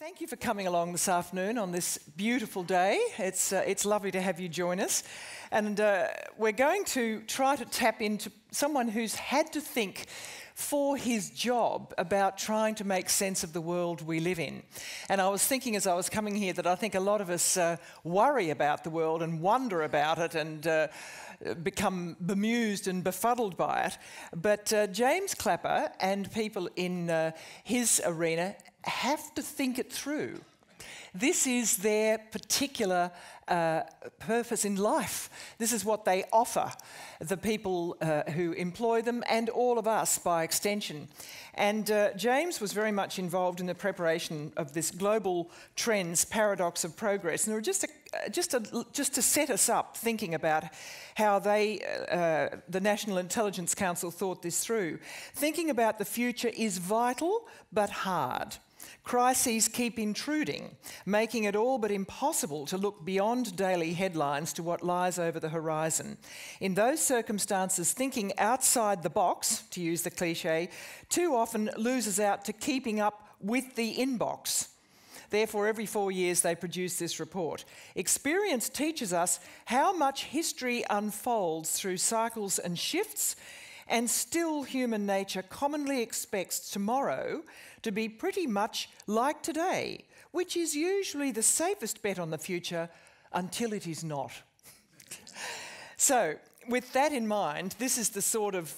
Thank you for coming along this afternoon on this beautiful day. It's lovely to have you join us. And we're going to try to tap into someone who's had to think for his job about trying to make sense of the world we live in. And I was thinking as I was coming here that I think a lot of us worry about the world and wonder about it and become bemused and befuddled by it. But James Clapper and people in his arena have to think it through. This is their particular purpose in life. This is what they offer the people who employ them and all of us by extension. And James was very much involved in the preparation of this global trends paradox of progress. And just to set us up thinking about how they, the National Intelligence Council, thought this through. Thinking about the future is vital but hard. Crises keep intruding, making it all but impossible to look beyond daily headlines to what lies over the horizon. In those circumstances, thinking outside the box, to use the cliche, too often loses out to keeping up with the inbox. Therefore, every 4 years they produce this report. Experience teaches us how much history unfolds through cycles and shifts, and still human nature commonly expects tomorrow to be pretty much like today, which is usually the safest bet on the future until it is not. So, with that in mind, this is the sort of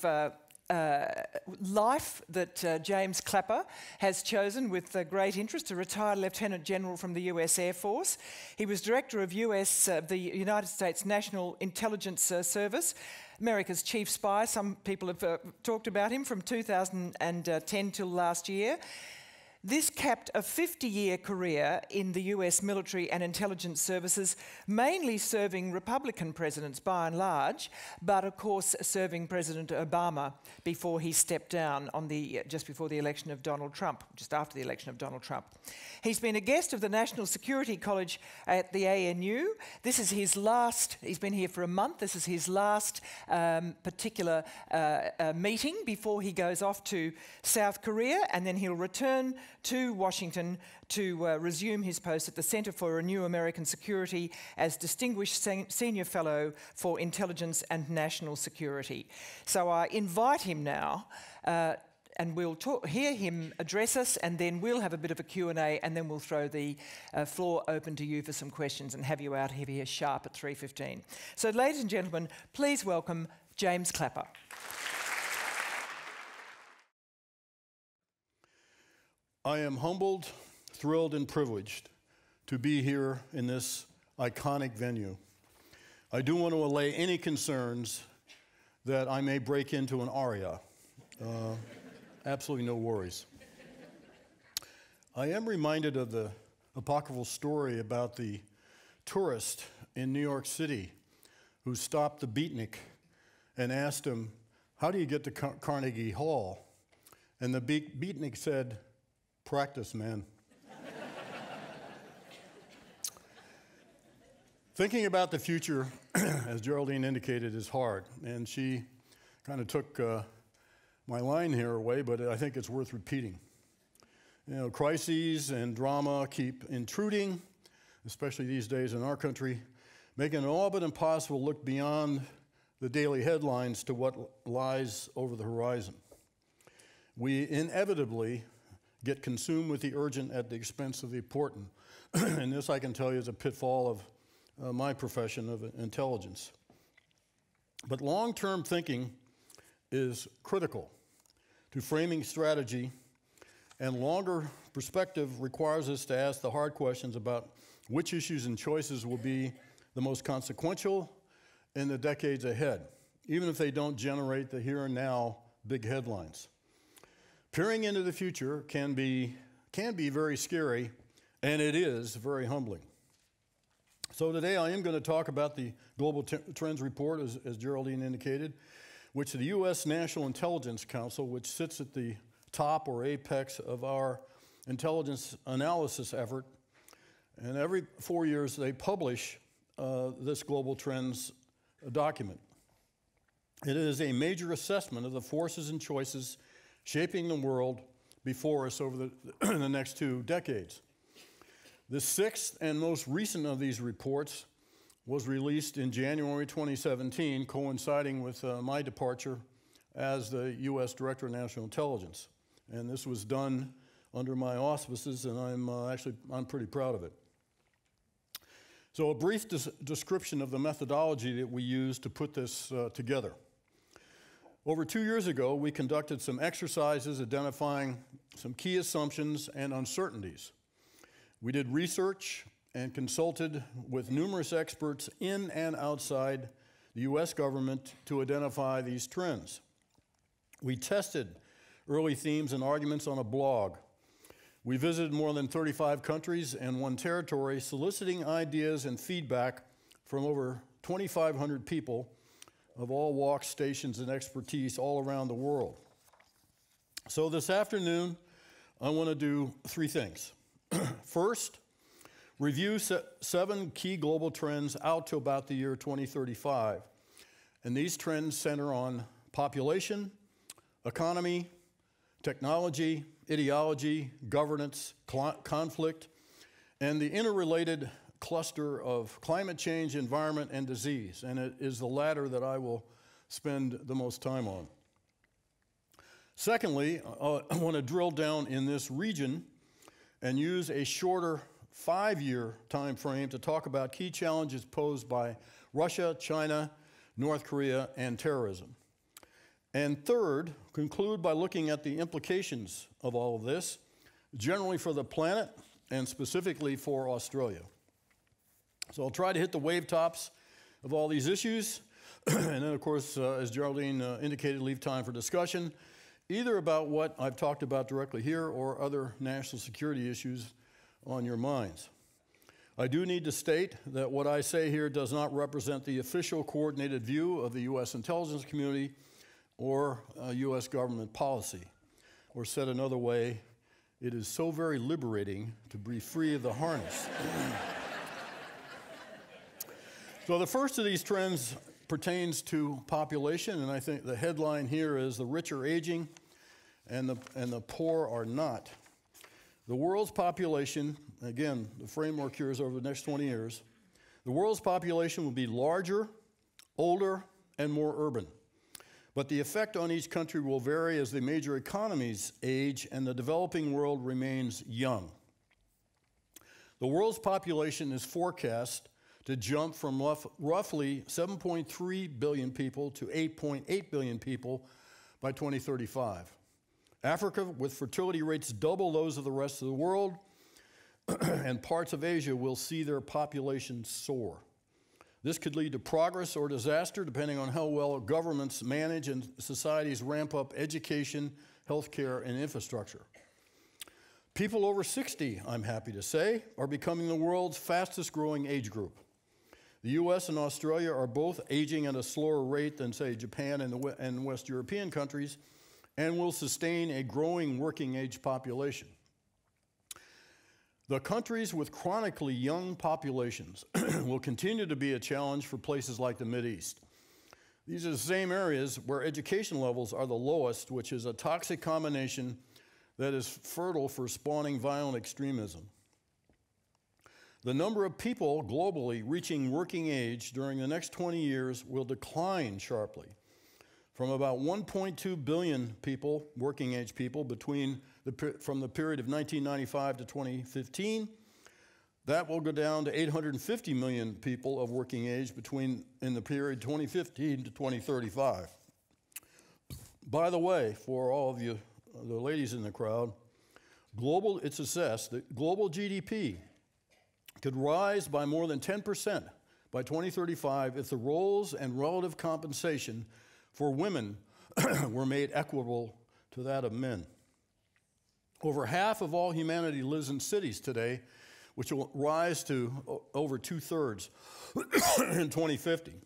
life that James Clapper has chosen with great interest, a retired Lieutenant General from the US Air Force. He was Director of the United States National Intelligence Service, America's chief spy. Some people have talked about him from 2010 till last year. This capped a 50-year career in the US military and intelligence services, mainly serving Republican presidents by and large, but of course serving President Obama before he stepped down on just before the election of Donald Trump, just after the election of Donald Trump. He's been a guest of the National Security College at the ANU. This is his last, he's been here for a month, this is his last particular meeting before he goes off to South Korea, and then he'll return to Washington to resume his post at the Center for a New American Security as Distinguished Senior Fellow for Intelligence and National Security. So I invite him now, and we'll hear him address us, and then we'll have a bit of a Q&A, and then we'll throw the floor open to you for some questions and have you out here sharp at 3:15. So ladies and gentlemen, please welcome James Clapper. I am humbled, thrilled, and privileged to be here in this iconic venue. I do want to allay any concerns that I may break into an aria. Absolutely no worries. I am reminded of the apocryphal story about the tourist in New York City who stopped the beatnik and asked him, "How do you get to Carnegie Hall?" And the beatnik said, "Practice, man." Thinking about the future, as Geraldine indicated, is hard. And she kind of took my line here away, but I think it's worth repeating. You know, crises and drama keep intruding, especially these days in our country, making it all but impossible to look beyond the daily headlines to what lies over the horizon. We inevitably get consumed with the urgent at the expense of the important. And this, I can tell you, is a pitfall of my profession of intelligence. But long-term thinking is critical to framing strategy, and longer perspective requires us to ask the hard questions about which issues and choices will be the most consequential in the decades ahead, even if they don't generate the here and now big headlines. Peering into the future can be very scary, and it is very humbling. So today I am going to talk about the Global Trends Report, as Geraldine indicated, which the U.S. National Intelligence Council, which sits at the top or apex of our intelligence analysis effort, and every 4 years they publish this Global Trends document. It is a major assessment of the forces and choices shaping the world before us over the next 2 decades. The sixth and most recent of these reports was released in January 2017, coinciding with my departure as the U.S. Director of National Intelligence. And this was done under my auspices, and I'm pretty proud of it. So a brief description of the methodology that we used to put this together. Over 2 years ago, we conducted some exercises identifying some key assumptions and uncertainties. We did research and consulted with numerous experts in and outside the U.S. government to identify these trends. We tested early themes and arguments on a blog. We visited more than 35 countries and 1 territory, soliciting ideas and feedback from over 2,500 people of all walks, stations, and expertise all around the world. So this afternoon, I want to do 3 things. First, review 7 key global trends out to about the year 2035. And these trends center on population, economy, technology, ideology, governance, conflict, and the interrelated cluster of climate change, environment, and disease. And it is the latter that I will spend the most time on. Secondly, I want to drill down in this region and use a shorter 5-year time frame to talk about key challenges posed by Russia, China, North Korea, and terrorism. And third, conclude by looking at the implications of all of this, generally for the planet and specifically for Australia. So I'll try to hit the wave tops of all these issues, and then of course, as Geraldine indicated, leave time for discussion, either about what I've talked about directly here or other national security issues on your minds. I do need to state that what I say here does not represent the official coordinated view of the U.S. intelligence community or U.S. government policy. Or said another way, it is so very liberating to be free of the harness. So the first of these trends pertains to population, and I think the headline here is the rich are aging and the poor are not. The world's population, again, the framework here is over the next 20 years, the world's population will be larger, older, and more urban. But the effect on each country will vary as the major economies age and the developing world remains young. The world's population is forecast to jump from roughly 7.3 billion people to 8.8 billion people by 2035. Africa, with fertility rates double those of the rest of the world, and parts of Asia will see their populations soar. This could lead to progress or disaster depending on how well governments manage and societies ramp up education, healthcare, and infrastructure. People over 60, I'm happy to say, are becoming the world's fastest growing age group. The US and Australia are both aging at a slower rate than, say, Japan and West European countries, and will sustain a growing working age population. The countries with chronically young populations will continue to be a challenge for places like the Mideast. These are the same areas where education levels are the lowest, which is a toxic combination that is fertile for spawning violent extremism. The number of people globally reaching working age during the next 20 years will decline sharply, from about 1.2 billion people, working age people, from the period of 1995 to 2015. That will go down to 850 million people of working age in the period 2015 to 2035. By the way, for all of you, the ladies in the crowd, it's assessed that global GDP could rise by more than 10% by 2035 if the roles and relative compensation for women were made equitable to that of men. Over half of all humanity lives in cities today, which will rise to over 2/3 in 2050.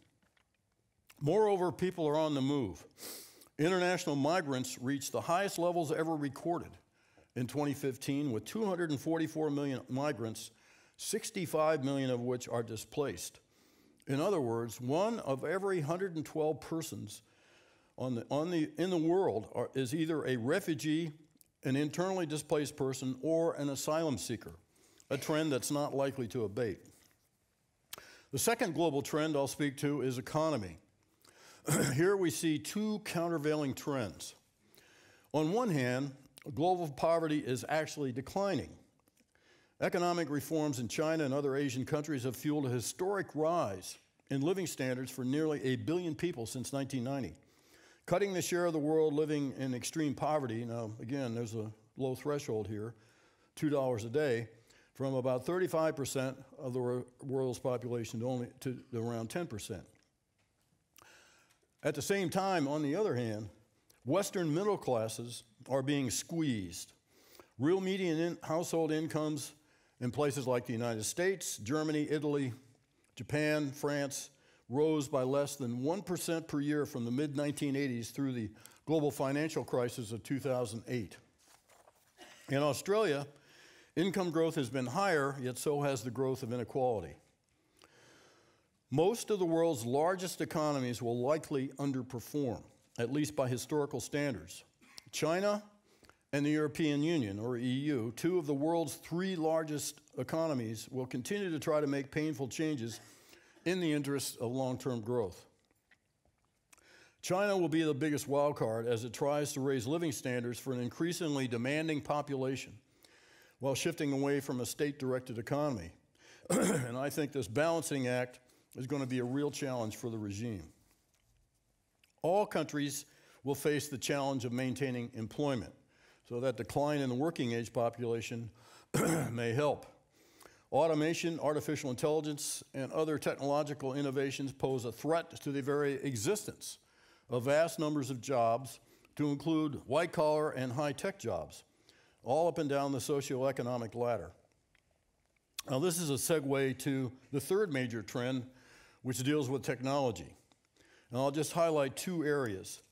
Moreover, people are on the move. International migrants reached the highest levels ever recorded in 2015, with 244 million migrants, 65 million of which are displaced. In other words, 1 of every 112 persons in the world is either a refugee, an internally displaced person, or an asylum seeker. a trend that's not likely to abate. The second global trend I'll speak to is economy. Here we see two countervailing trends. On one hand, global poverty is actually declining. Economic reforms in China and other Asian countries have fueled a historic rise in living standards for nearly 1 billion people since 1990, cutting the share of the world living in extreme poverty. Now, again, there's a low threshold here, $2 a day, from about 35% of the world's population to around 10%. At the same time, on the other hand, Western middle classes are being squeezed. Real median household incomes in places like the United States, Germany, Italy, Japan, France rose by less than 1% per year from the mid-1980s through the global financial crisis of 2008. In Australia, income growth has been higher, yet so has the growth of inequality. Most of the world's largest economies will likely underperform, at least by historical standards. China and the European Union, or EU, two of the world's 3 largest economies, will continue to try to make painful changes in the interest of long-term growth. China will be the biggest wild card as it tries to raise living standards for an increasingly demanding population while shifting away from a state-directed economy. And I think this balancing act is going to be a real challenge for the regime. All countries will face the challenge of maintaining employment, so that decline in the working age population may help. Automation, artificial intelligence, and other technological innovations pose a threat to the very existence of vast numbers of jobs, to include white-collar and high-tech jobs, all up and down the socioeconomic ladder. Now, this is a segue to the third major trend, which deals with technology. And I'll just highlight 2 areas: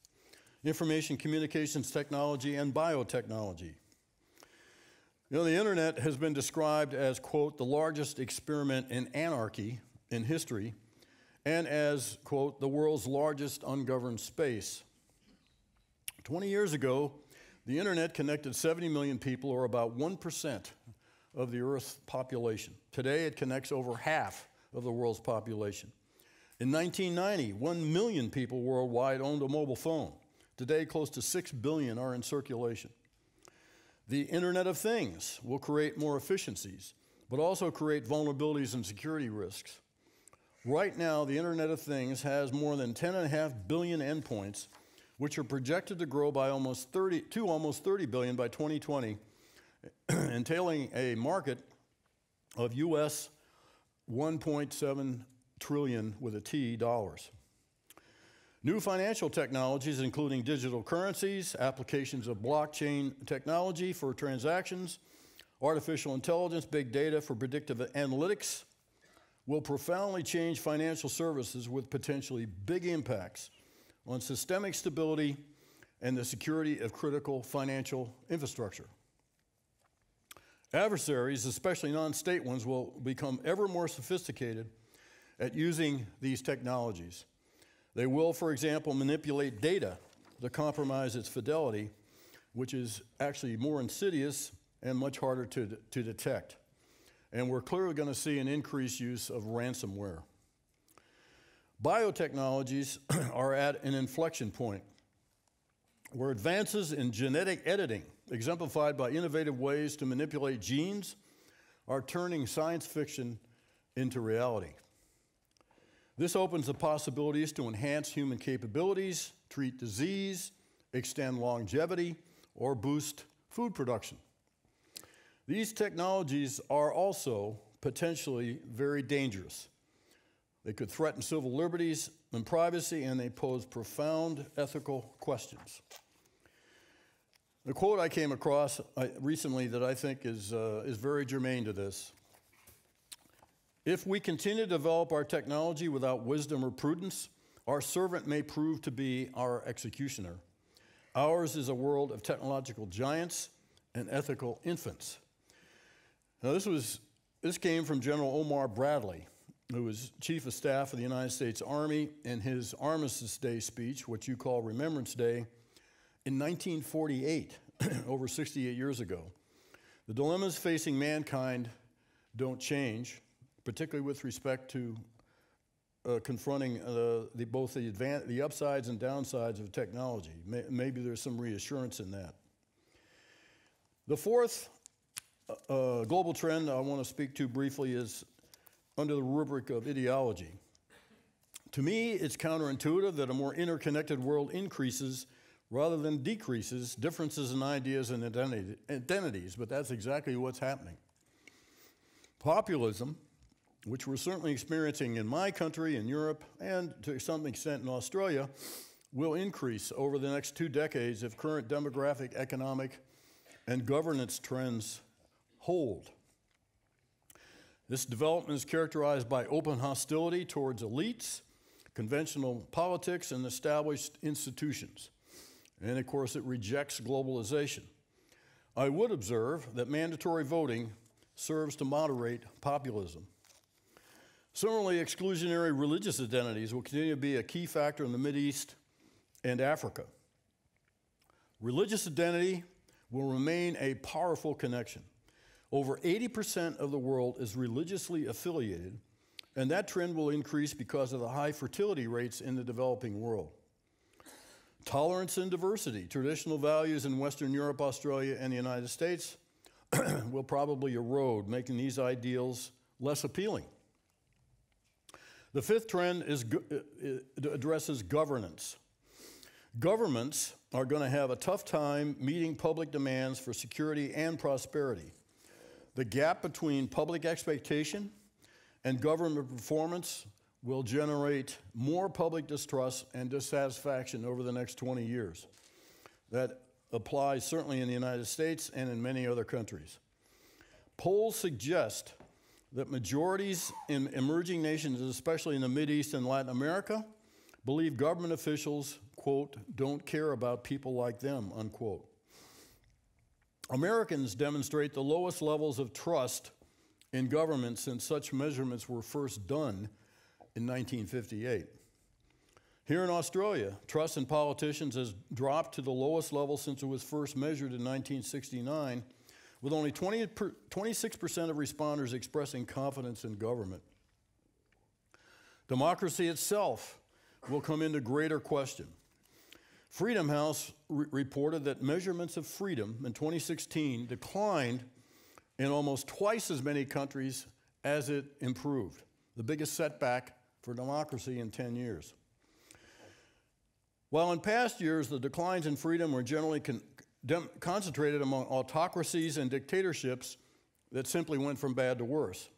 information communications technology and biotechnology. You know, the internet has been described as, quote, the largest experiment in anarchy in history, and as, quote, the world's largest ungoverned space. 20 years ago, the internet connected 70 million people, or about 1% of the Earth's population. Today, it connects over half of the world's population. In 1990, 1 million people worldwide owned a mobile phone. Today, close to 6 billion are in circulation. The Internet of Things will create more efficiencies, but also create vulnerabilities and security risks. Right now, the Internet of Things has more than 10.5 billion endpoints, which are projected to grow by almost 30 billion by 2020, entailing a market of US 1.7 trillion with a T dollars. New financial technologies, including digital currencies, applications of blockchain technology for transactions, artificial intelligence, big data for predictive analytics, will profoundly change financial services with potentially big impacts on systemic stability and the security of critical financial infrastructure. Adversaries, especially non-state ones, will become ever more sophisticated at using these technologies. They will, for example, manipulate data to compromise its fidelity, which is actually more insidious and much harder to detect. And we're clearly going to see an increased use of ransomware. Biotechnologies are at an inflection point where advances in genetic editing, exemplified by innovative ways to manipulate genes, are turning science fiction into reality. This opens the possibilities to enhance human capabilities, treat disease, extend longevity, or boost food production. These technologies are also potentially very dangerous. They could threaten civil liberties and privacy, and they pose profound ethical questions. The quote I came across recently that I think is very germane to this: if we continue to develop our technology without wisdom or prudence, our servant may prove to be our executioner. Ours is a world of technological giants and ethical infants. Now, this came from General Omar Bradley, who was Chief of Staff of the United States Army, in his Armistice Day speech, which you call Remembrance Day, in 1948, over 68 years ago. The dilemmas facing mankind don't change, particularly with respect to confronting both the upsides and downsides of technology. Maybe there's some reassurance in that. The fourth global trend I want to speak to briefly is under the rubric of ideology. To me, it's counterintuitive that a more interconnected world increases rather than decreases differences in ideas and identities, but that's exactly what's happening. Populism, which we're certainly experiencing in my country, in Europe, and to some extent in Australia, will increase over the next 2 decades if current demographic, economic, and governance trends hold. This development is characterized by open hostility towards elites, conventional politics, and established institutions. And of course, it rejects globalization. I would observe that mandatory voting serves to moderate populism. Similarly, exclusionary religious identities will continue to be a key factor in the Mideast and Africa. Religious identity will remain a powerful connection. Over 80% of the world is religiously affiliated, and that trend will increase because of the high fertility rates in the developing world. Tolerance and diversity, traditional values in Western Europe, Australia, and the United States will probably erode, making these ideals less appealing. The fifth trend addresses governance. Governments are going to have a tough time meeting public demands for security and prosperity. The gap between public expectation and government performance will generate more public distrust and dissatisfaction over the next 20 years. That applies certainly in the United States and in many other countries. Polls suggest that majorities in emerging nations, especially in the Mideast and Latin America, believe government officials, quote, don't care about people like them, unquote. Americans demonstrate the lowest levels of trust in government since such measurements were first done in 1958. Here in Australia, trust in politicians has dropped to the lowest level since it was first measured in 1969, with only 26% of responders expressing confidence in government. Democracy itself will come into greater question. Freedom House reported that measurements of freedom in 2016 declined in almost twice as many countries as it improved, the biggest setback for democracy in 10 years. While in past years the declines in freedom were generally concentrated among autocracies and dictatorships that simply went from bad to worse.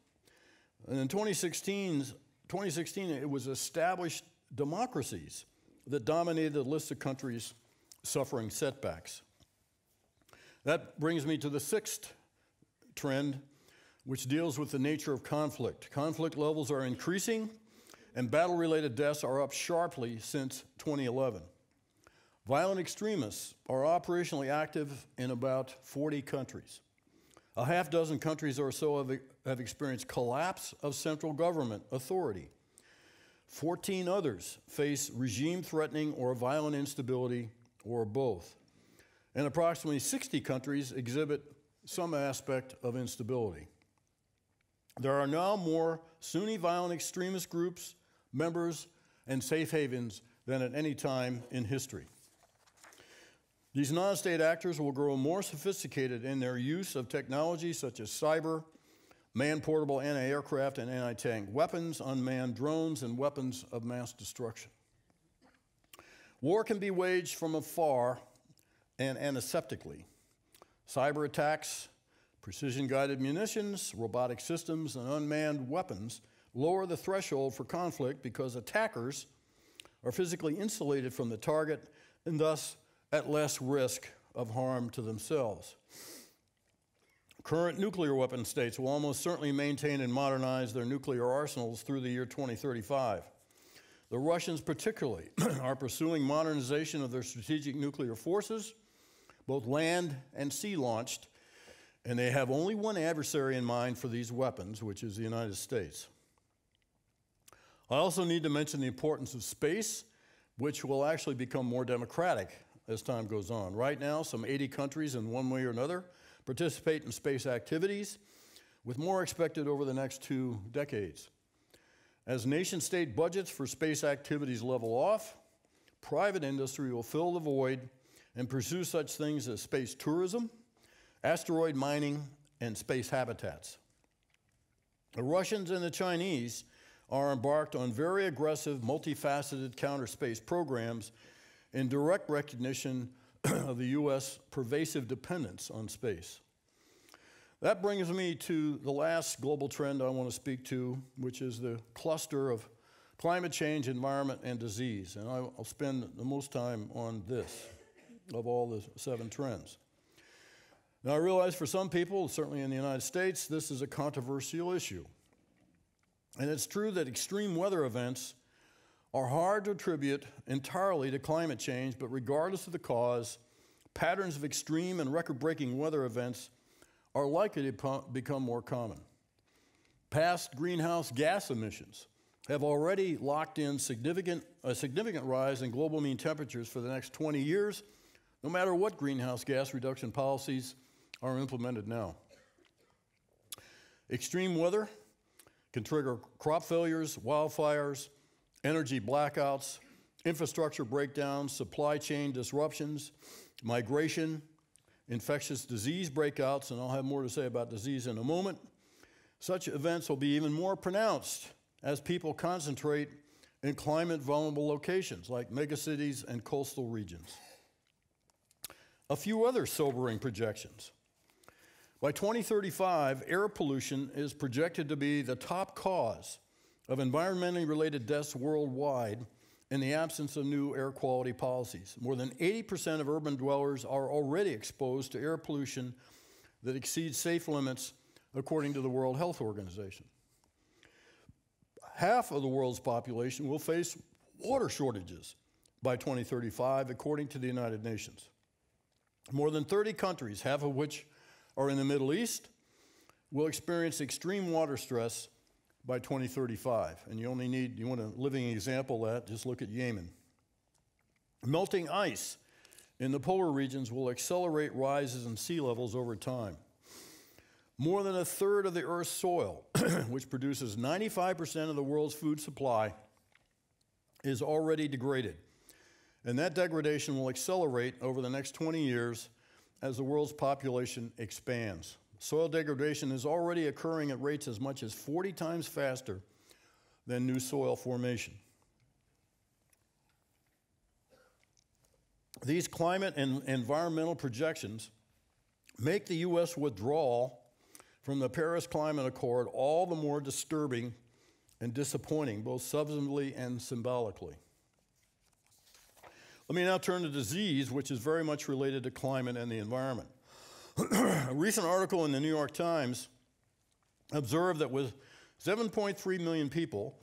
And in 2016, it was established democracies that dominated the list of countries suffering setbacks. That brings me to the sixth trend, which deals with the nature of conflict. Conflict levels are increasing, and battle-related deaths are up sharply since 2011. Violent extremists are operationally active in about 40 countries. A half dozen countries or so have experienced collapse of central government authority. 14 others face regime-threatening or violent instability, or both. And approximately 60 countries exhibit some aspect of instability. There are now more Sunni violent extremist groups, members, and safe havens than at any time in history. These non-state actors will grow more sophisticated in their use of technology such as cyber, man-portable anti-aircraft and anti-tank weapons, unmanned drones, and weapons of mass destruction. War can be waged from afar and antiseptically. Cyber attacks, precision-guided munitions, robotic systems, and unmanned weapons lower the threshold for conflict because attackers are physically insulated from the target and thus at less risk of harm to themselves. Current nuclear weapon states will almost certainly maintain and modernize their nuclear arsenals through the year 2035. The Russians particularly are pursuing modernization of their strategic nuclear forces, both land and sea launched, and they have only one adversary in mind for these weapons, which is the United States. I also need to mention the importance of space, which will actually become more democratic as time goes on. Right now, some 80 countries in one way or another participate in space activities, with more expected over the next 2 decades. As nation-state budgets for space activities level off, private industry will fill the void and pursue such things as space tourism, asteroid mining, and space habitats. The Russians and the Chinese are embarked on very aggressive, multifaceted counter space programs in direct recognition of the U.S. pervasive dependence on space. That brings me to the last global trend I want to speak to, which is the cluster of climate change, environment, and disease. And I'll spend the most time on this of all the 7 trends. Now, I realize for some people, certainly in the United States, this is a controversial issue. And it's true that extreme weather events are hard to attribute entirely to climate change, but regardless of the cause, patterns of extreme and record-breaking weather events are likely to become more common. Past greenhouse gas emissions have already locked in a significant rise in global mean temperatures for the next 20 years, no matter what greenhouse gas reduction policies are implemented now. Extreme weather can trigger crop failures, wildfires, energy blackouts, infrastructure breakdowns, supply chain disruptions, migration, infectious disease breakouts, and I'll have more to say about disease in a moment. Such events will be even more pronounced as people concentrate in climate-vulnerable locations like megacities and coastal regions. A few other sobering projections. By 2035, air pollution is projected to be the top cause of environmentally related deaths worldwide in the absence of new air quality policies. More than 80% of urban dwellers are already exposed to air pollution that exceeds safe limits, according to the World Health Organization. Half of the world's population will face water shortages by 2035, according to the United Nations. More than 30 countries, half of which are in the Middle East, will experience extreme water stress by 2035. And you want a living example of that, just look at Yemen. Melting ice in the polar regions will accelerate rises in sea levels over time. More than 1/3 of the Earth's soil, which produces 95% of the world's food supply, is already degraded. And that degradation will accelerate over the next 20 years as the world's population expands. Soil degradation is already occurring at rates as much as 40 times faster than new soil formation. These climate and environmental projections make the U.S. withdrawal from the Paris Climate Accord all the more disturbing and disappointing, both substantively and symbolically. Let me now turn to disease, which is very much related to climate and the environment. A recent article in the New York Times observed that with 7.3 million people,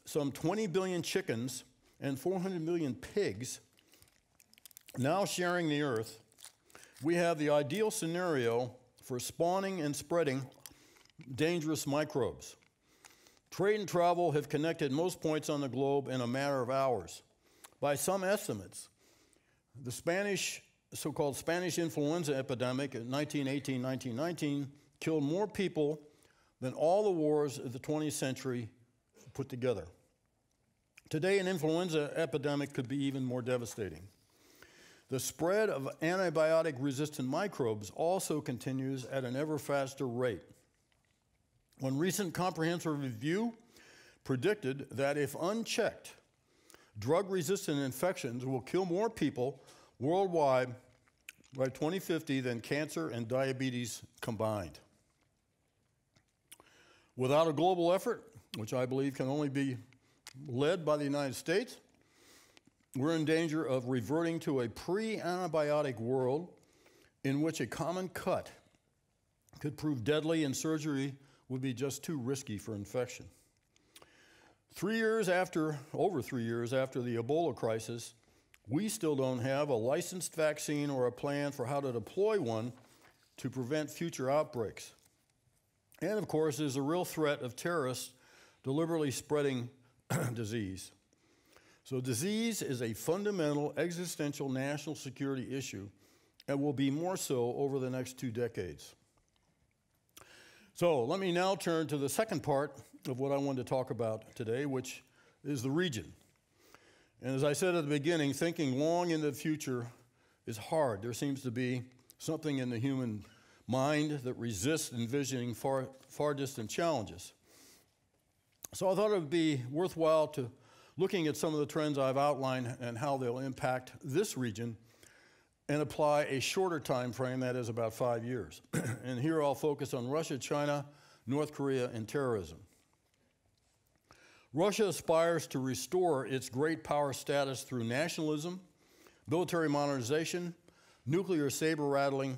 some 20 billion chickens, and 400 million pigs now sharing the earth, we have the ideal scenario for spawning and spreading dangerous microbes. Trade and travel have connected most points on the globe in a matter of hours. By some estimates, the so-called Spanish influenza epidemic in 1918-1919 killed more people than all the wars of the 20th century put together. Today, an influenza epidemic could be even more devastating. The spread of antibiotic-resistant microbes also continues at an ever faster rate. One recent comprehensive review predicted that if unchecked, drug-resistant infections will kill more people worldwide by 2050 than cancer and diabetes combined. Without a global effort, which I believe can only be led by the United States, we're in danger of reverting to a pre-antibiotic world in which a common cut could prove deadly and surgery would be just too risky for infection. Over 3 years after the Ebola crisis, we still don't have a licensed vaccine or a plan for how to deploy one to prevent future outbreaks. And of course, there's a real threat of terrorists deliberately spreading disease. So disease is a fundamental existential national security issue and will be more so over the next 2 decades. So let me now turn to the second part of what I wanted to talk about today, which is the region. And as I said at the beginning, thinking long into the future is hard. There seems to be something in the human mind that resists envisioning far distant challenges. So I thought it would be worthwhile to looking at some of the trends I've outlined and how they'll impact this region and apply a shorter time frame, that is about 5 years. And here I'll focus on Russia, China, North Korea, and terrorism. Russia aspires to restore its great power status through nationalism, military modernization, nuclear saber rattling,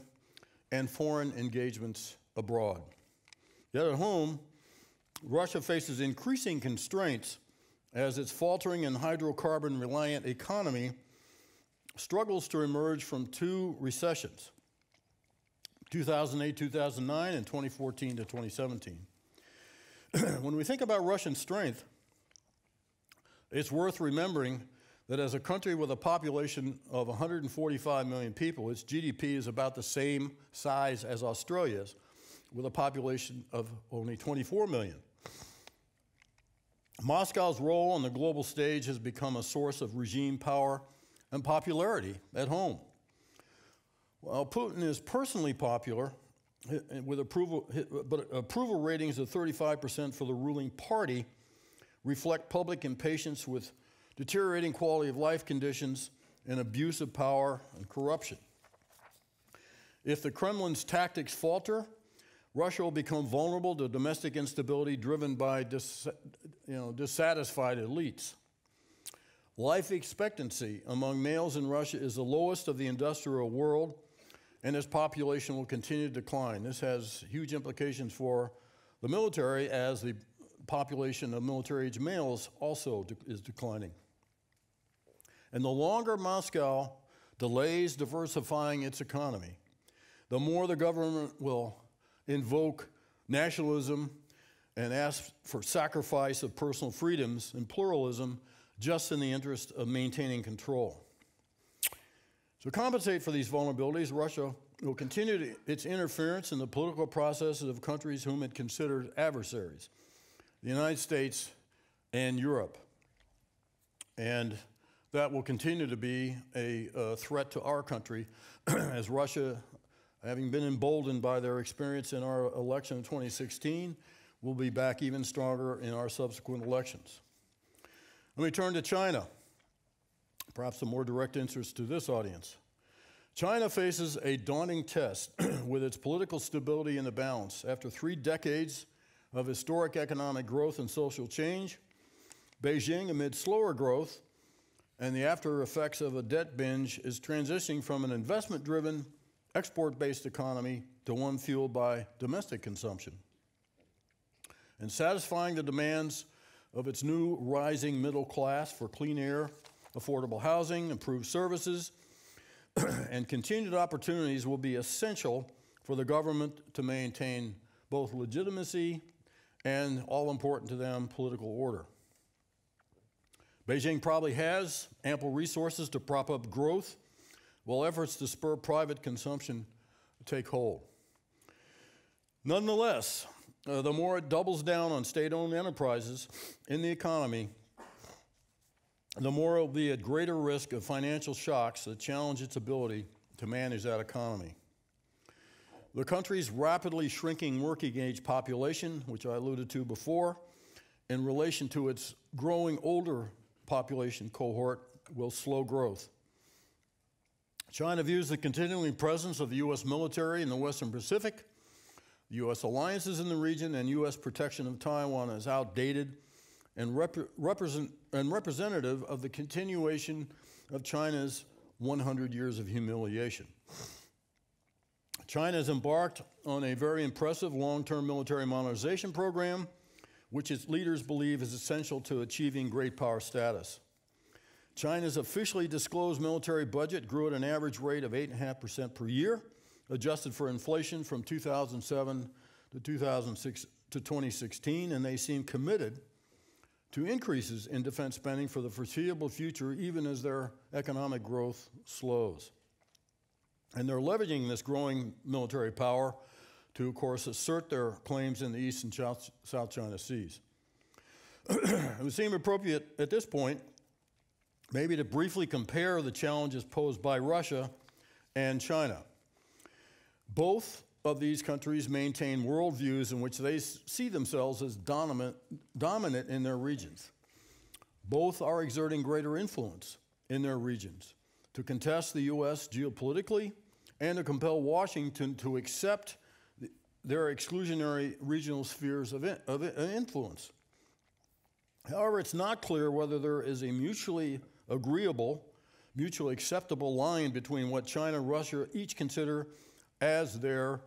and foreign engagements abroad. Yet at home, Russia faces increasing constraints as its faltering and hydrocarbon-reliant economy struggles to emerge from two recessions, 2008-2009 and 2014-2017. When we think about Russian strength, it's worth remembering that as a country with a population of 145 million people, its GDP is about the same size as Australia's, with a population of only 24 million. Moscow's role on the global stage has become a source of regime power and popularity at home. While Putin is personally popular, with approval ratings of 35% for the ruling party reflect public impatience with deteriorating quality of life conditions and abuse of power and corruption. If the Kremlin's tactics falter, Russia will become vulnerable to domestic instability driven by dissatisfied elites. Life expectancy among males in Russia is the lowest of the industrial world, and its population will continue to decline. This has huge implications for the military, as the population of military-age males also is declining. And the longer Moscow delays diversifying its economy, the more the government will invoke nationalism and ask for sacrifice of personal freedoms and pluralism just in the interest of maintaining control. To compensate for these vulnerabilities, Russia will continue its interference in the political processes of countries whom it considers adversaries, the United States and Europe. And that will continue to be a threat to our country as Russia, having been emboldened by their experience in our election in 2016, will be back even stronger in our subsequent elections. Let me turn to China, perhaps of more direct interest to this audience. China faces a daunting test with its political stability in the balance. After 3 decades of historic economic growth and social change, Beijing, amid slower growth and the after effects of a debt binge, is transitioning from an investment-driven, export-based economy to one fueled by domestic consumption. And satisfying the demands of its new rising middle class for clean air, affordable housing, improved services, and continued opportunities will be essential for the government to maintain both legitimacy and, all important to them, political order. Beijing probably has ample resources to prop up growth, while efforts to spur private consumption take hold. Nonetheless, the more it doubles down on state-owned enterprises in the economy, the more it will be at greater risk of financial shocks that challenge its ability to manage that economy. The country's rapidly shrinking working-age population, which I alluded to before, in relation to its growing older population cohort, will slow growth. China views the continuing presence of the U.S. military in the Western Pacific, U.S. alliances in the region, and U.S. protection of Taiwan as outdated and representative of the continuation of China's 100 years of humiliation. China has embarked on a very impressive long-term military modernization program, which its leaders believe is essential to achieving great power status. China's officially disclosed military budget grew at an average rate of 8.5% per year, adjusted for inflation from 2007 to 2016, and they seem committed to increases in defense spending for the foreseeable future, even as their economic growth slows. And they're leveraging this growing military power to, of course, assert their claims in the East and South China Seas. It would seem appropriate at this point maybe to briefly compare the challenges posed by Russia and China. Both of these countries maintain worldviews in which they see themselves as dominant in their regions. Both are exerting greater influence in their regions to contest the U.S. geopolitically and to compel Washington to accept their exclusionary regional spheres of influence. However, it's not clear whether there is a mutually agreeable, mutually acceptable line between what China and Russia each consider as their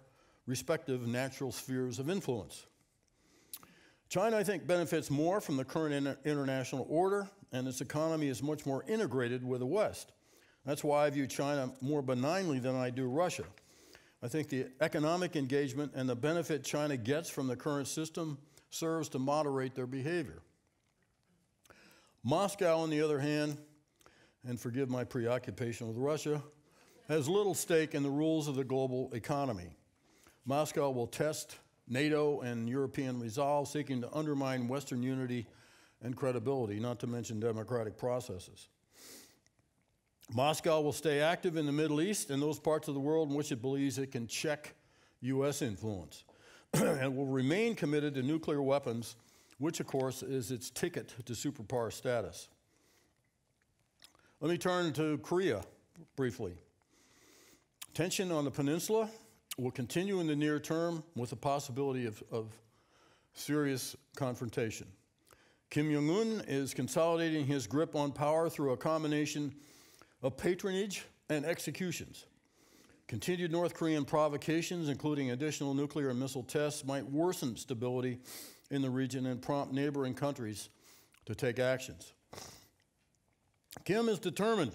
respective natural spheres of influence. China, I think, benefits more from the current international order, and its economy is much more integrated with the West. That's why I view China more benignly than I do Russia. I think the economic engagement and the benefit China gets from the current system serves to moderate their behavior. Moscow, on the other hand, and forgive my preoccupation with Russia, has little stake in the rules of the global economy. Moscow will test NATO and European resolve, seeking to undermine Western unity and credibility, not to mention democratic processes. Moscow will stay active in the Middle East and those parts of the world in which it believes it can check U.S. influence, and will remain committed to nuclear weapons, which, of course, is its ticket to superpower status. Let me turn to Korea briefly. Tension on the peninsula will continue in the near term with the possibility of serious confrontation. Kim Jong-un is consolidating his grip on power through a combination of patronage and executions. Continued North Korean provocations, including additional nuclear and missile tests, might worsen stability in the region and prompt neighboring countries to take actions. Kim is determined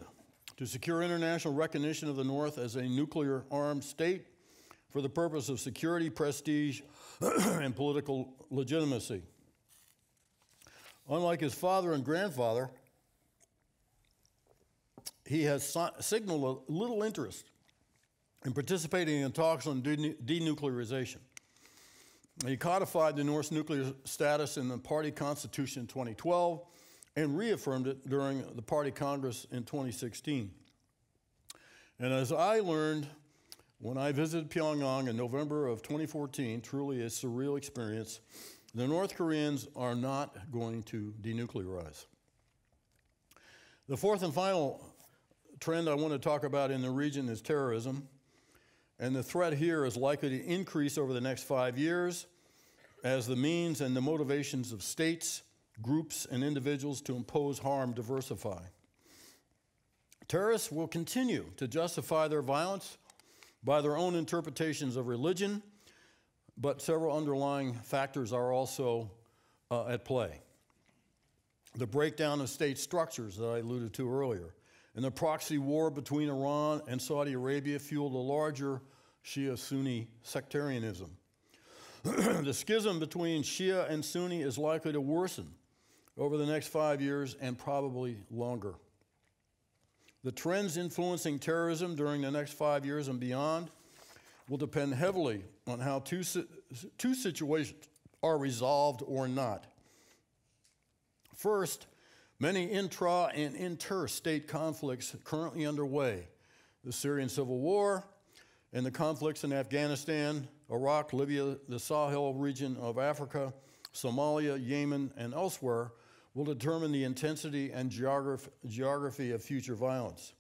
to secure international recognition of the North as a nuclear-armed state for the purpose of security, prestige, and political legitimacy. Unlike his father and grandfather, he has signaled a little interest in participating in talks on denuclearization. He codified the North's nuclear status in the party constitution in 2012 and reaffirmed it during the party congress in 2016. And as I learned when I visited Pyongyang in November of 2014, truly a surreal experience, the North Koreans are not going to denuclearize. The fourth and final trend I want to talk about in the region is terrorism. And the threat here is likely to increase over the next 5 years as the means and the motivations of states, groups, and individuals to impose harm diversify. Terrorists will continue to justify their violence by their own interpretations of religion, but several underlying factors are also at play. The breakdown of state structures that I alluded to earlier, and the proxy war between Iran and Saudi Arabia fueled a larger Shia-Sunni sectarianism. The schism between Shia and Sunni is likely to worsen over the next 5 years and probably longer. The trends influencing terrorism during the next 5 years and beyond will depend heavily on how two situations are resolved or not. First, many intra and interstate conflicts currently underway, the Syrian civil war and the conflicts in Afghanistan, Iraq, Libya, the Sahel region of Africa, Somalia, Yemen, and elsewhere, will determine the intensity and geography of future violence.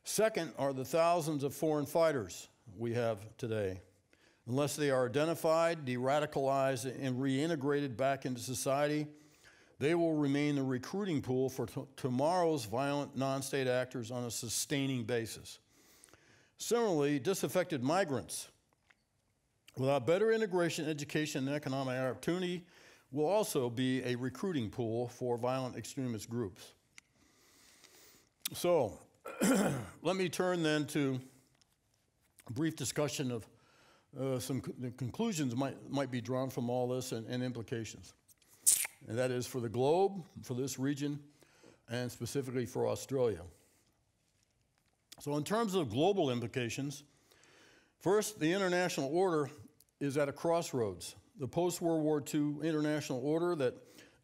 Second are the thousands of foreign fighters we have today. Unless they are identified, de-radicalized, and reintegrated back into society, they will remain the recruiting pool for tomorrow's violent non-state actors on a sustaining basis. Similarly, disaffected migrants, without better integration, education, and economic opportunity, will also be a recruiting pool for violent extremist groups. So, let me turn then to a brief discussion of the conclusions might be drawn from all this and implications. And that is for the globe, for this region, and specifically for Australia. So in terms of global implications, first, the international order is at a crossroads. The post-World War II international order that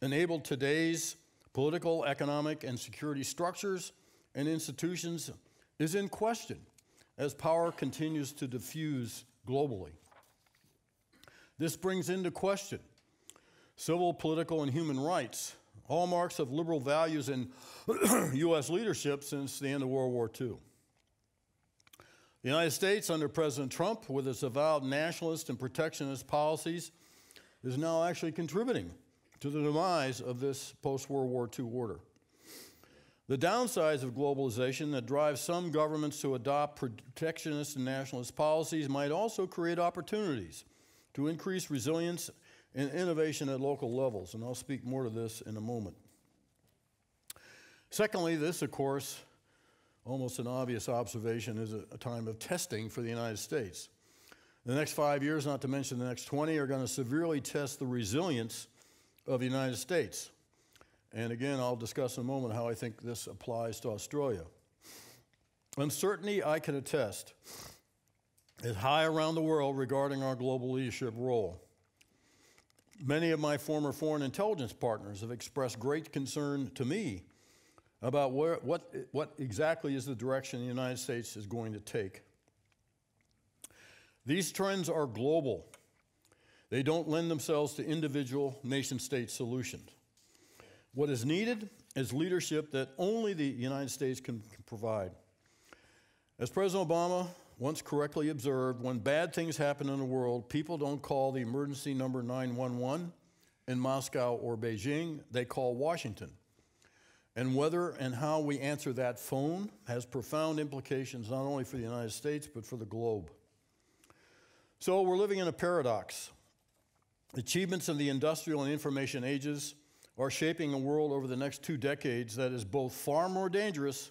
enabled today's political, economic, and security structures and institutions is in question as power continues to diffuse globally. This brings into question civil, political, and human rights, hallmarks of liberal values in U.S. leadership since the end of World War II. The United States, under President Trump, with its avowed nationalist and protectionist policies, is now actually contributing to the demise of this post-World War II order. The downsides of globalization that drives some governments to adopt protectionist and nationalist policies might also create opportunities to increase resilience and innovation at local levels, and I'll speak more to this in a moment. Secondly, this, of course, almost an obvious observation, is a time of testing for the United States. The next 5 years, not to mention the next 20, are going to severely test the resilience of the United States. And again, I'll discuss in a moment how I think this applies to Australia. Uncertainty, I can attest, is high around the world regarding our global leadership role. Many of my former foreign intelligence partners have expressed great concern to me about what exactly is the direction the United States is going to take. These trends are global. They don't lend themselves to individual nation-state solutions. What is needed is leadership that only the United States can provide. As President Obama once correctly observed, when bad things happen in the world, people don't call the emergency number 911 in Moscow or Beijing, they call Washington. And whether and how we answer that phone has profound implications not only for the United States, but for the globe. So we're living in a paradox. Achievements in the industrial and information ages are shaping a world over the next 2 decades that is both far more dangerous,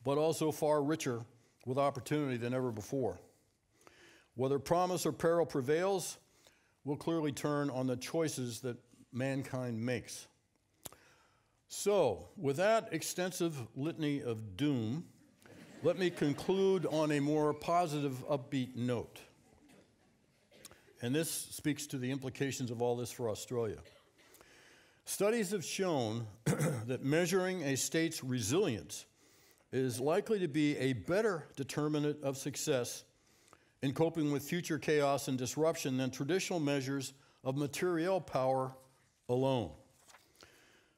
but also far richer with opportunity than ever before. Whether promise or peril prevails will clearly turn on the choices that mankind makes. So, with that extensive litany of doom, let me conclude on a more positive, upbeat note. And this speaks to the implications of all this for Australia. Studies have shown that measuring a state's resilience is likely to be a better determinant of success in coping with future chaos and disruption than traditional measures of material power alone.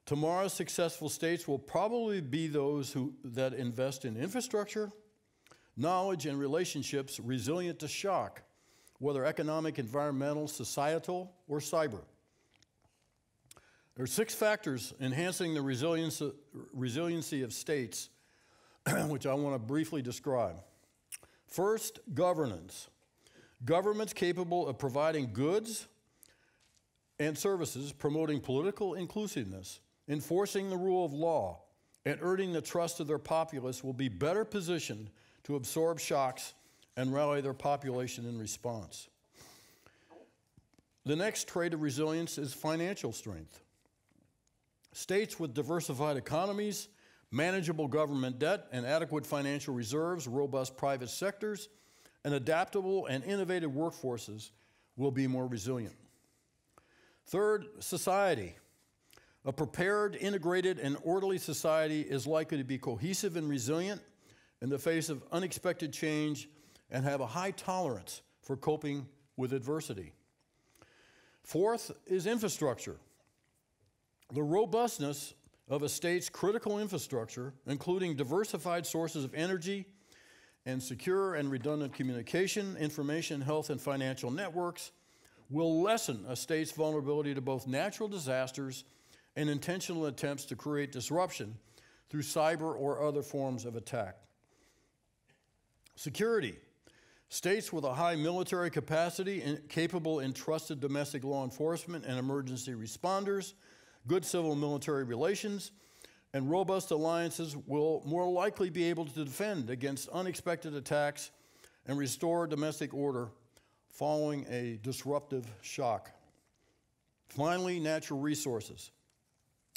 Tomorrow's successful states will probably be those that invest in infrastructure, knowledge, and relationships resilient to shock, whether economic, environmental, societal, or cyber. There are 6 factors enhancing the resiliency of states, which I want to briefly describe. First, governance. Governments capable of providing goods and services, promoting political inclusiveness, enforcing the rule of law, and earning the trust of their populace will be better positioned to absorb shocks and rally their population in response. The next trait of resilience is financial strength. States with diversified economies, manageable government debt, and adequate financial reserves, robust private sectors, and adaptable and innovative workforces will be more resilient. Third, society. A prepared, integrated, and orderly society is likely to be cohesive and resilient in the face of unexpected change and have a high tolerance for coping with adversity. Fourth is infrastructure. The robustness of a state's critical infrastructure, including diversified sources of energy and secure and redundant communication, information, health, and financial networks, will lessen a state's vulnerability to both natural disasters and intentional attempts to create disruption through cyber or other forms of attack. Security. States with a high military capacity and capable and trusted domestic law enforcement and emergency responders, good civil-military relations, and robust alliances will more likely be able to defend against unexpected attacks and restore domestic order following a disruptive shock. Finally, natural resources.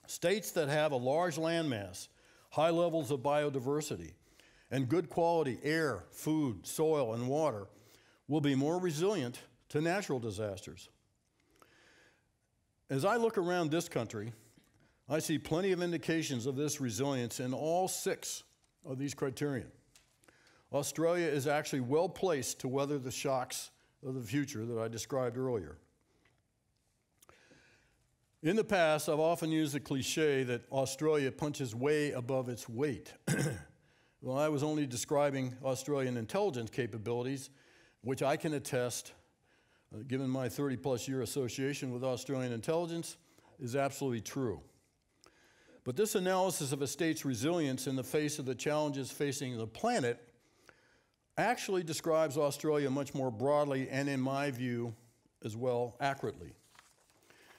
States that have a large landmass, high levels of biodiversity, and good quality air, food, soil, and water will be more resilient to natural disasters. As I look around this country, I see plenty of indications of this resilience in all 6 of these criteria. Australia is actually well placed to weather the shocks of the future that I described earlier. In the past, I've often used the cliche that Australia punches way above its weight. Well, I was only describing Australian intelligence capabilities, which I can attest, given my 30-plus year association with Australian intelligence, is absolutely true. But this analysis of a state's resilience in the face of the challenges facing the planet actually describes Australia much more broadly and, in my view, as well, accurately.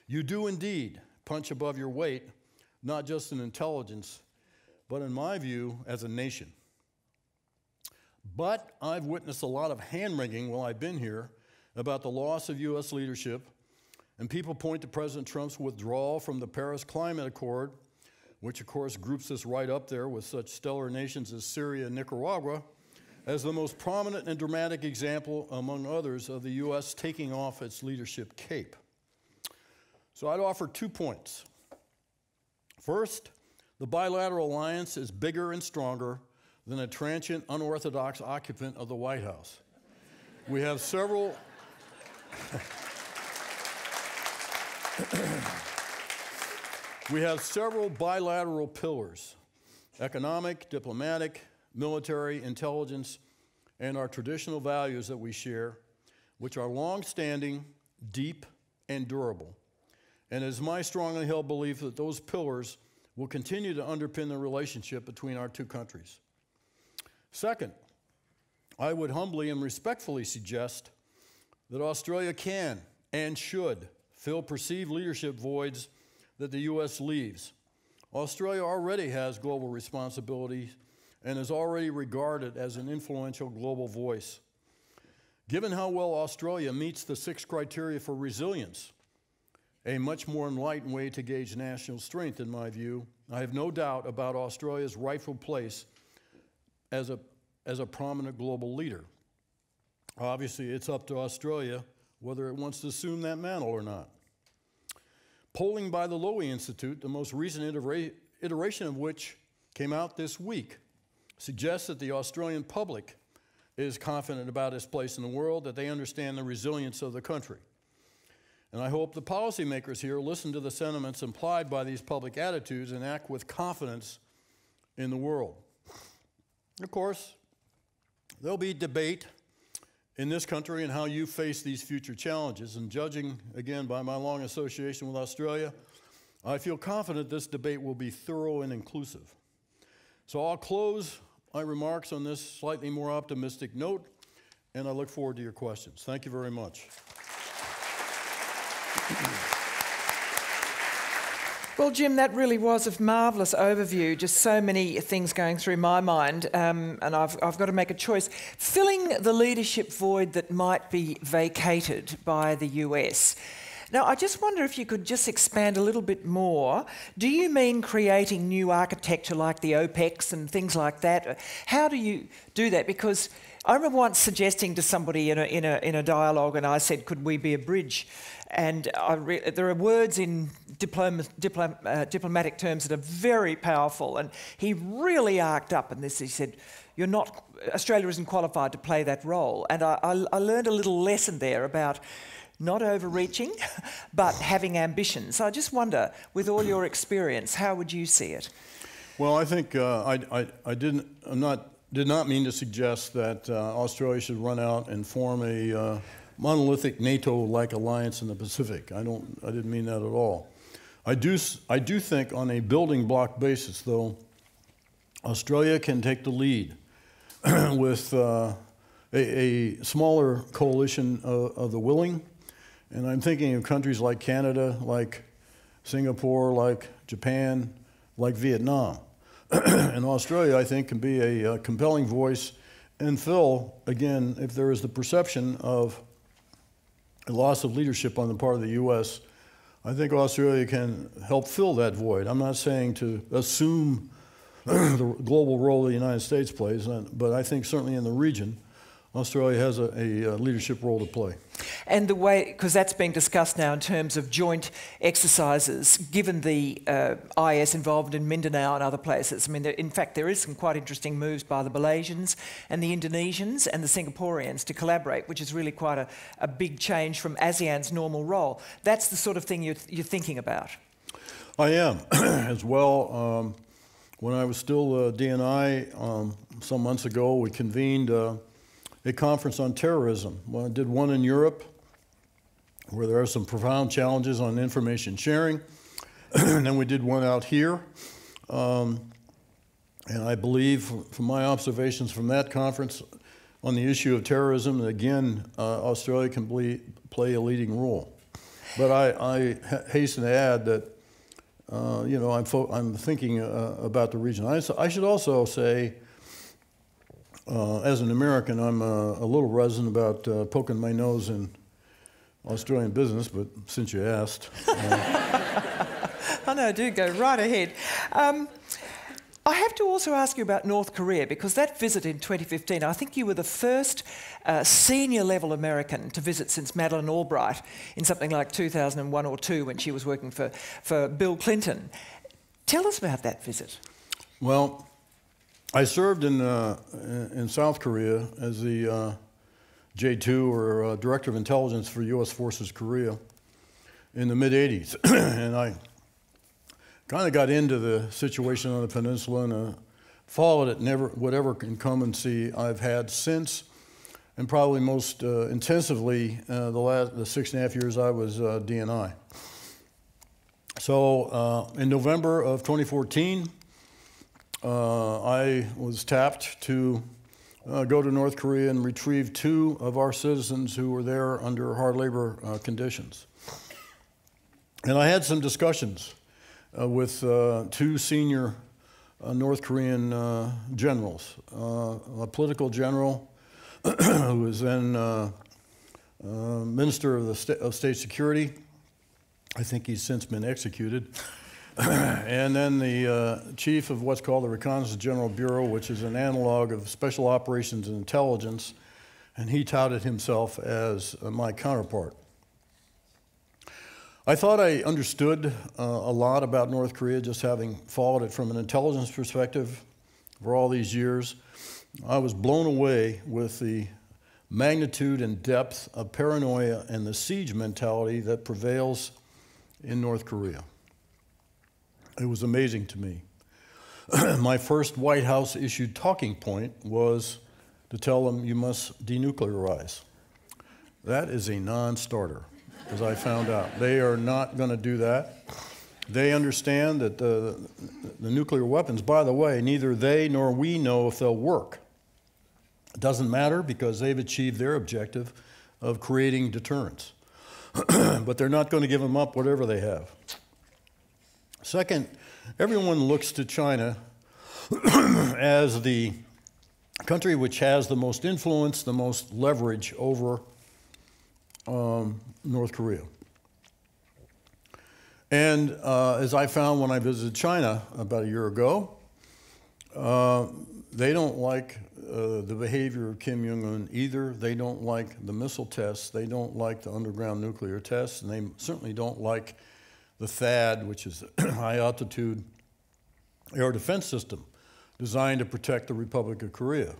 You do indeed punch above your weight, not just in intelligence, but in my view, as a nation. But I've witnessed a lot of hand-wringing while I've been here about the loss of U.S. leadership, and people point to President Trump's withdrawal from the Paris Climate Accord, which of course groups us right up there with such stellar nations as Syria and Nicaragua, as the most prominent and dramatic example, among others, of the U.S. taking off its leadership cape. So I'd offer 2 points. First, the bilateral alliance is bigger and stronger than a transient, unorthodox occupant of the White House. We have several bilateral pillars: economic, diplomatic, military, intelligence, and our traditional values that we share, which are long-standing, deep, and durable. And it is my strongly held belief that those pillars will continue to underpin the relationship between our 2 countries. Second, I would humbly and respectfully suggest that Australia can and should fill perceived leadership voids that the U.S. leaves. Australia already has global responsibilities and is already regarded as an influential global voice. Given how well Australia meets the 6 criteria for resilience, a much more enlightened way to gauge national strength, in my view, I have no doubt about Australia's rightful place as a prominent global leader. Obviously, it's up to Australia whether it wants to assume that mantle or not. Polling by the Lowy Institute, the most recent iteration of which came out this week, suggests that the Australian public is confident about its place in the world, that they understand the resilience of the country. And I hope the policymakers here listen to the sentiments implied by these public attitudes and act with confidence in the world. Of course, there'll be debate in this country and how you face these future challenges. And judging, again, by my long association with Australia, I feel confident this debate will be thorough and inclusive. So I'll close my remarks on this slightly more optimistic note, and I look forward to your questions. Thank you very much. Well, Jim, that really was a marvellous overview. Just so many things going through my mind, and I've got to make a choice. Filling the leadership void that might be vacated by the US. Now, I just wonder if you could just expand a little bit more. Do you mean creating new architecture like the OPEX and things like that? How do you do that? Because I remember once suggesting to somebody in a dialogue, and I said, could we be a bridge? And there are words in diplomatic terms that are very powerful. And he really arced up in this. He said, Australia isn't qualified to play that role. And I learned a little lesson there about not overreaching, but having ambition. So I just wonder, with all your experience, how would you see it? Well, I think I did not mean to suggest that Australia should run out and form a monolithic NATO-like alliance in the Pacific. I didn't mean that at all. I do think on a building block basis, though, Australia can take the lead with a smaller coalition of the willing. And I'm thinking of countries like Canada, like Singapore, like Japan, like Vietnam. And Australia, I think, can be a compelling voice and fill, again, if there is the perception of a loss of leadership on the part of the U.S., I think Australia can help fill that void. I'm not saying to assume the global role the United States plays, but I think certainly in the region, Australia has a leadership role to play. And the way, because that's being discussed now in terms of joint exercises, given the IS involvement in Mindanao and other places. I mean, in fact, there is some quite interesting moves by the Malaysians and the Indonesians and the Singaporeans to collaborate, which is really quite a big change from ASEAN's normal role. That's the sort of thing you're thinking about. I am, as well. When I was still DNI, some months ago, we convened a conference on terrorism. Well, I did one in Europe, where there are some profound challenges on information sharing. And then we did one out here. And I believe, from my observations from that conference, on the issue of terrorism, that again, Australia can play a leading role. But I hasten to add that, you know, I'm thinking about the region. I should also say, as an American, I'm a little reticent about poking my nose in Australian business, but since you asked. I know, do go right ahead. I have to also ask you about North Korea, because that visit in 2015, I think you were the first senior level American to visit since Madeleine Albright in something like 2001 or 2 when she was working for Bill Clinton. Tell us about that visit. Well, I served in South Korea as the J2, or Director of Intelligence for U.S. Forces Korea, in the mid-'80s. And I kind of got into the situation on the peninsula and followed it whatever incumbency I've had since, and probably most intensively the 6.5 years I was DNI. So in November of 2014, I was tapped to go to North Korea and retrieve 2 of our citizens who were there under hard labor conditions. And I had some discussions with 2 senior North Korean generals, a political general who was then Minister of State Security. I think he's since been executed. And then the chief of what's called the Reconnaissance General Bureau, which is an analog of Special Operations and Intelligence, and he touted himself as my counterpart. I thought I understood a lot about North Korea, just having followed it from an intelligence perspective for all these years. I was blown away with the magnitude and depth of paranoia and the siege mentality that prevails in North Korea. It was amazing to me. My first White House issued talking point was to tell them, you must denuclearize. That is a non-starter, as I found out. They are not going to do that. They understand that the nuclear weapons, by the way, neither they nor we know if they'll work. It doesn't matter, because they've achieved their objective of creating deterrence. But they're not going to give them up, whatever they have. Second, everyone looks to China as the country which has the most influence, the most leverage over North Korea. And as I found when I visited China about a year ago, they don't like the behavior of Kim Jong-un either. They don't like the missile tests. They don't like the underground nuclear tests. And they certainly don't like the THAAD, which is a high-altitude air defense system designed to protect the Republic of Korea.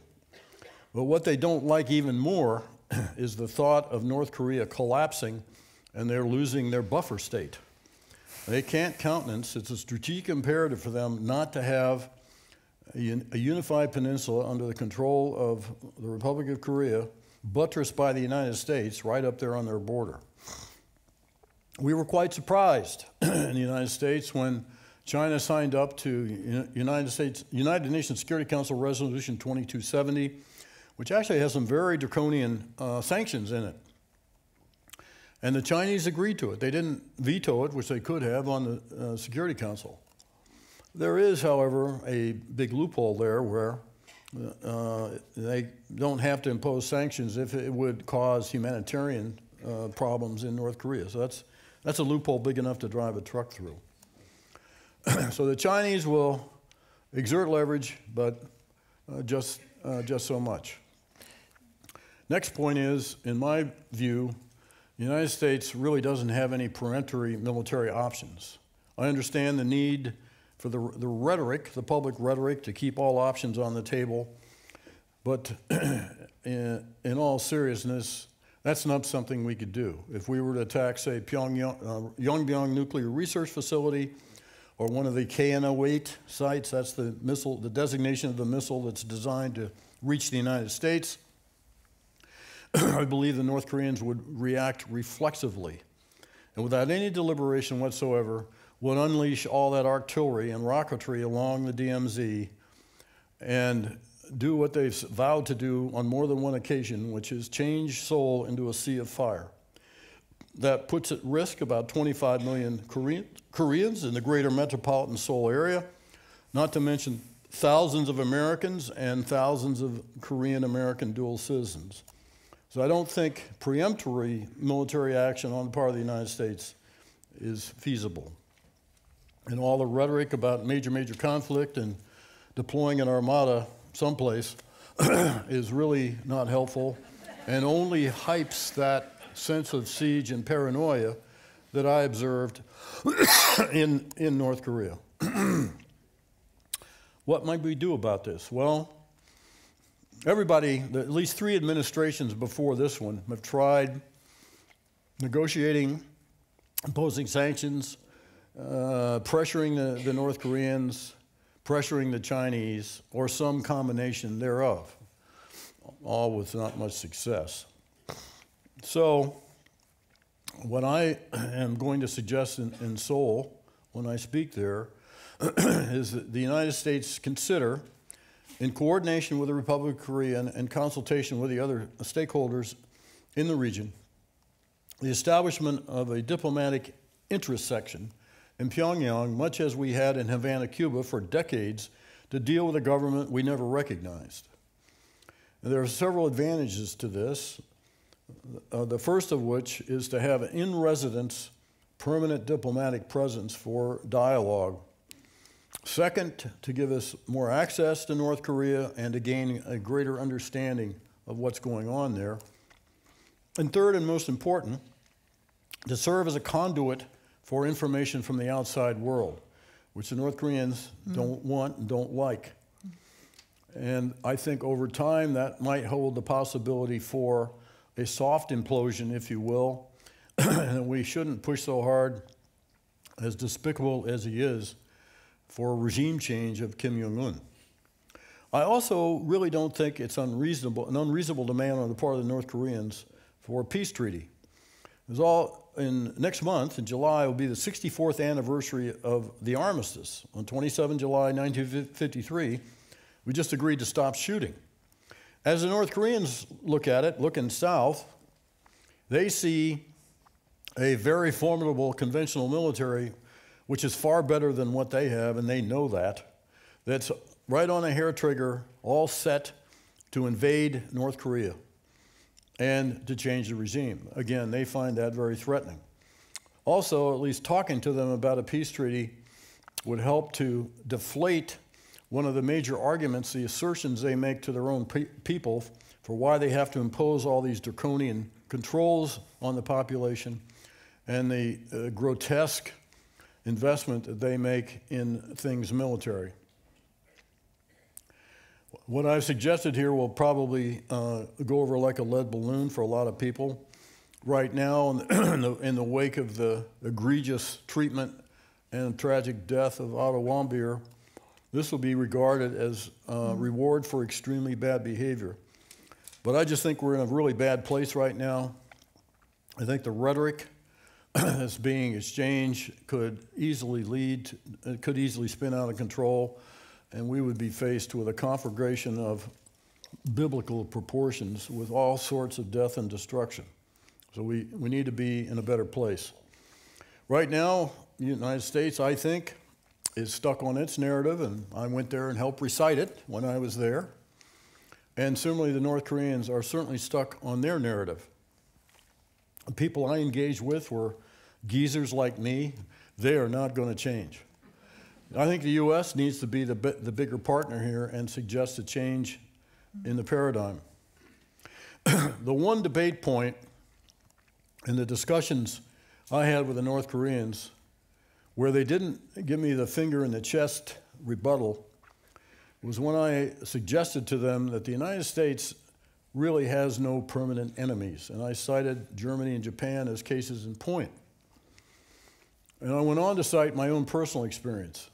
But what they don't like even more is the thought of North Korea collapsing and they're losing their buffer state. They can't countenance, it's a strategic imperative for them not to have a unified peninsula under the control of the Republic of Korea, buttressed by the United States right up there on their border. We were quite surprised in the United States when China signed up to United Nations Security Council Resolution 2270, which actually has some very draconian sanctions in it. And the Chinese agreed to it. They didn't veto it, which they could have on the Security Council. There is, however, a big loophole there where they don't have to impose sanctions if it would cause humanitarian problems in North Korea. So that's a loophole big enough to drive a truck through. So the Chinese will exert leverage, but just so much. Next point is, in my view, the United States really doesn't have any peremptory military options. I understand the need for the rhetoric, the public rhetoric, to keep all options on the table, but in all seriousness, that's not something we could do. If we were to attack, say, Yongbyon Nuclear Research Facility, or one of the KN-08 sites, that's the missile, the designation of the missile that's designed to reach the United States, I believe the North Koreans would react reflexively, and without any deliberation whatsoever, would unleash all that artillery and rocketry along the DMZ and do what they've vowed to do on more than one occasion, which is change Seoul into a sea of fire. That puts at risk about 25 million Koreans in the greater metropolitan Seoul area, not to mention thousands of Americans and thousands of Korean-American dual citizens. So I don't think preemptory military action on the part of the United States is feasible. And all the rhetoric about major conflict and deploying an armada someplace is really not helpful and only hypes that sense of siege and paranoia that I observed in North Korea. What might we do about this? Well, everybody, at least 3 administrations before this one, have tried negotiating, imposing sanctions, pressuring the North Koreans, pressuring the Chinese, or some combination thereof, all with not much success. So what I am going to suggest in Seoul when I speak there is that the United States consider, in coordination with the Republic of Korea and consultation with the other stakeholders in the region, the establishment of a diplomatic interest section in Pyongyang, much as we had in Havana, Cuba for decades, to deal with a government we never recognized. And there are several advantages to this, the first of which is to have an in-residence permanent diplomatic presence for dialogue. Second, to give us more access to North Korea and to gain a greater understanding of what's going on there. And third, and most important, to serve as a conduit for information from the outside world, which the North Koreans don't want and don't like. And I think over time that might hold the possibility for a soft implosion, if you will, and we shouldn't push so hard, as despicable as he is, for a regime change of Kim Jong-un. I also really don't think it's an unreasonable demand on the part of the North Koreans for a peace treaty. Next month, in July, will be the 64th anniversary of the armistice. On 27 July 1953, we just agreed to stop shooting. As the North Koreans look at it, looking south, they see a very formidable conventional military, which is far better than what they have, and they know that. That's right on a hair trigger, all set to invade North Korea and to change the regime. Again, they find that very threatening. Also, at least talking to them about a peace treaty would help to deflate one of the major arguments, the assertions they make to their own people for why they have to impose all these draconian controls on the population and the grotesque investment that they make in things military. What I've suggested here will probably go over like a lead balloon for a lot of people. Right now, in the wake of the egregious treatment and tragic death of Otto Warmbier, this will be regarded as reward for extremely bad behavior. But I just think we're in a really bad place right now. I think the rhetoric that's being exchanged could easily spin out of control, and we would be faced with a conflagration of biblical proportions with all sorts of death and destruction. So we need to be in a better place. Right now, the United States, I think, is stuck on its narrative, and I went there and helped recite it when I was there. And similarly, the North Koreans are certainly stuck on their narrative. The people I engaged with were geezers like me. They are not going to change. I think the U.S. needs to be the bigger partner here and suggest a change in the paradigm. The one debate point in the discussions I had with the North Koreans where they didn't give me the finger in the chest rebuttal was when I suggested to them that the United States really has no permanent enemies. And I cited Germany and Japan as cases in point. And I went on to cite my own personal experience.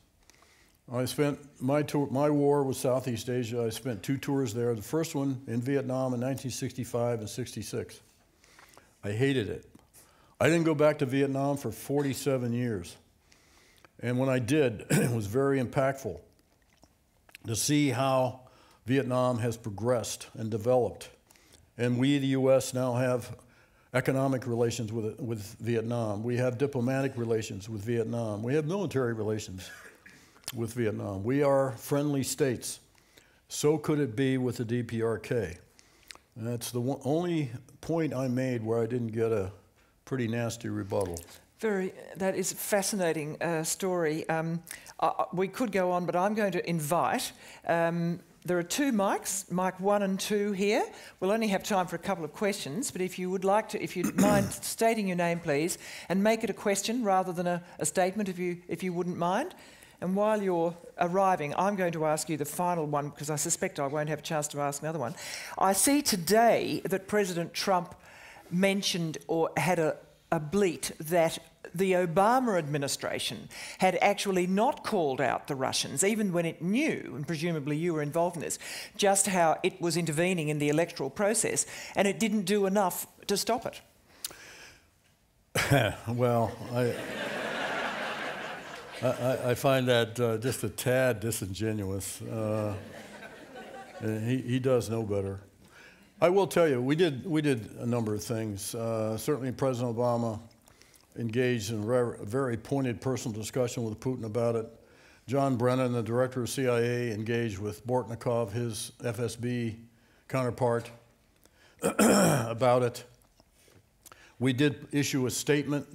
I spent my war with Southeast Asia. I spent 2 tours there. The first one in Vietnam in 1965 and 66. I hated it. I didn't go back to Vietnam for 47 years. And when I did, it was very impactful to see how Vietnam has progressed and developed. And we, the U.S., now have economic relations with Vietnam. We have diplomatic relations with Vietnam. We have military relations with Vietnam. We are friendly states. So could it be with the DPRK. And that's the only point I made where I didn't get a pretty nasty rebuttal. That is a fascinating story. We could go on, but I'm going to invite, there are 2 mics, mic 1 and 2 here. We'll only have time for a couple of questions, but if you would like to, if you'd mind stating your name, please, and make it a question rather than a statement, if you wouldn't mind. And while you're arriving, I'm going to ask you the final one, because I suspect I won't have a chance to ask another one. I see today that President Trump mentioned or had a bleat that the Obama administration had actually not called out the Russians, even when it knew, and presumably you were involved in this, just how it was intervening in the electoral process, and it didn't do enough to stop it. Well, I find that just a tad disingenuous. He does know better. I will tell you, we did a number of things. Certainly President Obama engaged in a very pointed personal discussion with Putin about it. John Brennan, the director of CIA, engaged with Bortnikov, his FSB counterpart, about it. We did issue a statement.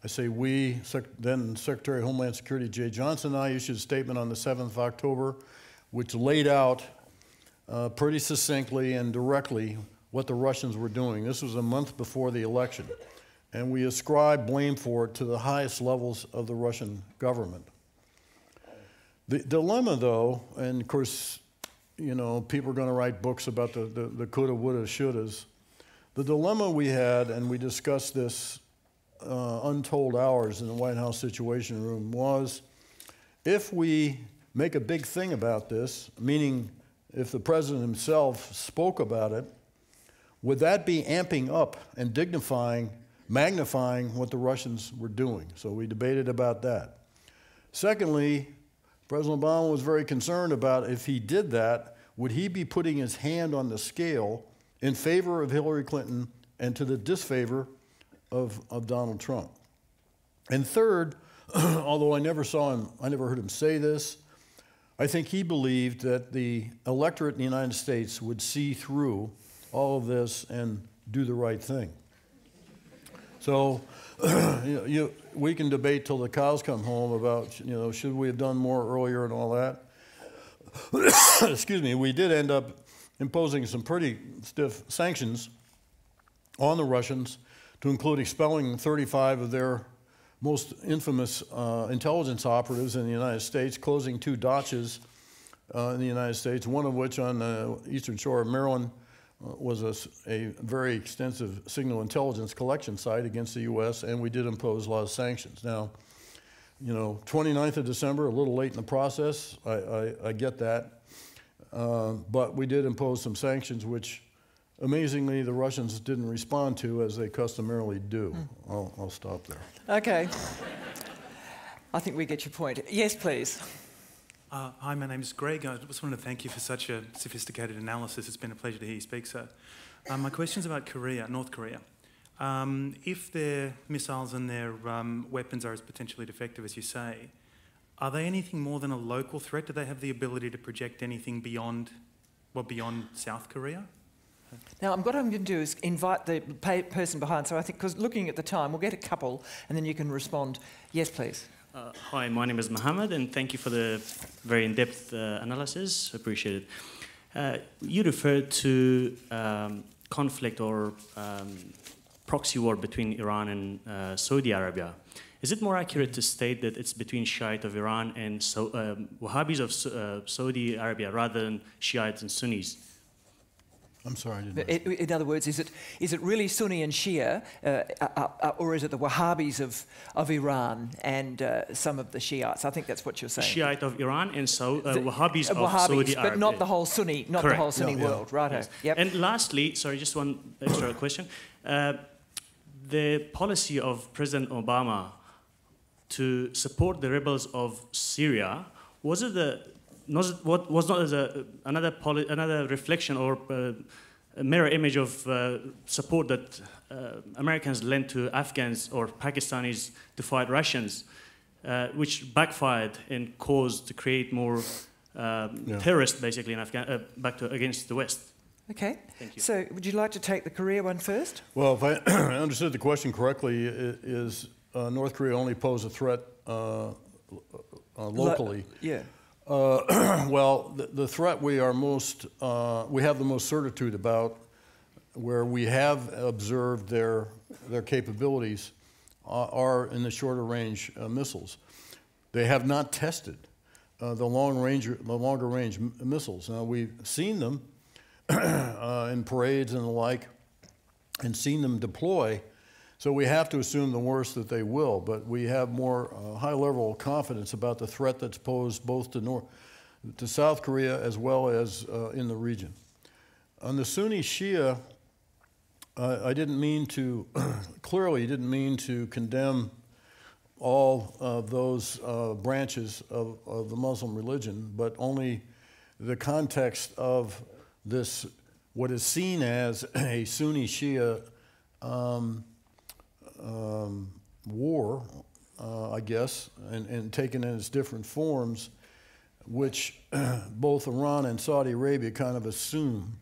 I say we, then Secretary of Homeland Security Jay Johnson and I issued a statement on the 7th of October, which laid out pretty succinctly and directly what the Russians were doing. This was a month before the election. And we ascribe blame for it to the highest levels of the Russian government. The dilemma, though, and of course, you know, people are going to write books about the coulda, woulda, shouldas. The dilemma we had, and we discussed this untold hours in the White House Situation Room, was if we make a big thing about this, meaning if the president himself spoke about it, would that be amping up and magnifying what the Russians were doing? So we debated about that. Secondly, President Obama was very concerned about if he did that, would he be putting his hand on the scale in favor of Hillary Clinton and to the disfavor of Donald Trump? And third, although I never heard him say this, I think he believed that the electorate in the United States would see through all of this and do the right thing. So we can debate till the cows come home about, you know, should we have done more earlier and all that. Excuse me, we did end up imposing some pretty stiff sanctions on the Russians, to include expelling 35 of their most infamous intelligence operatives in the United States, closing 2 dachas in the United States, one of which on the eastern shore of Maryland was a very extensive signal intelligence collection site against the U.S., and we did impose a lot of sanctions. Now, you know, 29th of December, a little late in the process, I get that, but we did impose some sanctions which, amazingly, the Russians didn't respond to, as they customarily do. I'll stop there. Okay. I think we get your point. Yes, please. Hi, my name's Greg. I just wanted to thank you for such a sophisticated analysis. It's been a pleasure to hear you speak, sir. My question's about Korea, North Korea. If their missiles and their weapons are as potentially defective as you say, are they anything more than a local threat? Do they have the ability to project anything beyond South Korea? Now, what I'm going to do is invite the person behind. So I think, because looking at the time, we'll get a couple, and then you can respond. Yes, please. Hi, my name is Mohammed, and thank you for the very in-depth analysis. Appreciate it. You referred to conflict or proxy war between Iran and Saudi Arabia. Is it more accurate to state that it's between Shiite of Iran and Wahhabis of Saudi Arabia rather than Shiites and Sunnis? I'm sorry, I didn't. In other words, is it really Sunni and Shia, or is it the Wahhabis of Iran and some of the Shiites? I think that's what you're saying. Shiite of Iran and Wahhabis of Saudi Arabia. But not the whole Sunni, not Correct. the whole Sunni world, right? Yes. Yep. And lastly, sorry, just one extra question. The policy of President Obama to support the rebels of Syria, was it another reflection or a mirror image of support that Americans lent to Afghans or Pakistanis to fight Russians, which backfired and caused to create more terrorists basically in against the West? Okay. Thank you. So would you like to take the Korea one first? Well, if I understood the question correctly, is North Korea only pose a threat locally? Yeah. Well, the threat we have the most certitude about, where we have observed their capabilities, are in the shorter range missiles. They have not tested the longer range missiles. Now, we've seen them in parades and the like, and seen them deploy. So we have to assume the worst that they will, but we have more high level of confidence about the threat that's posed both to South Korea as well as in the region. On the Sunni Shia, I didn't mean to, clearly didn't mean to condemn all of those branches of the Muslim religion, but only the context of this, what is seen as a Sunni Shia war, I guess, and taken in its different forms, which both Iran and Saudi Arabia kind of assume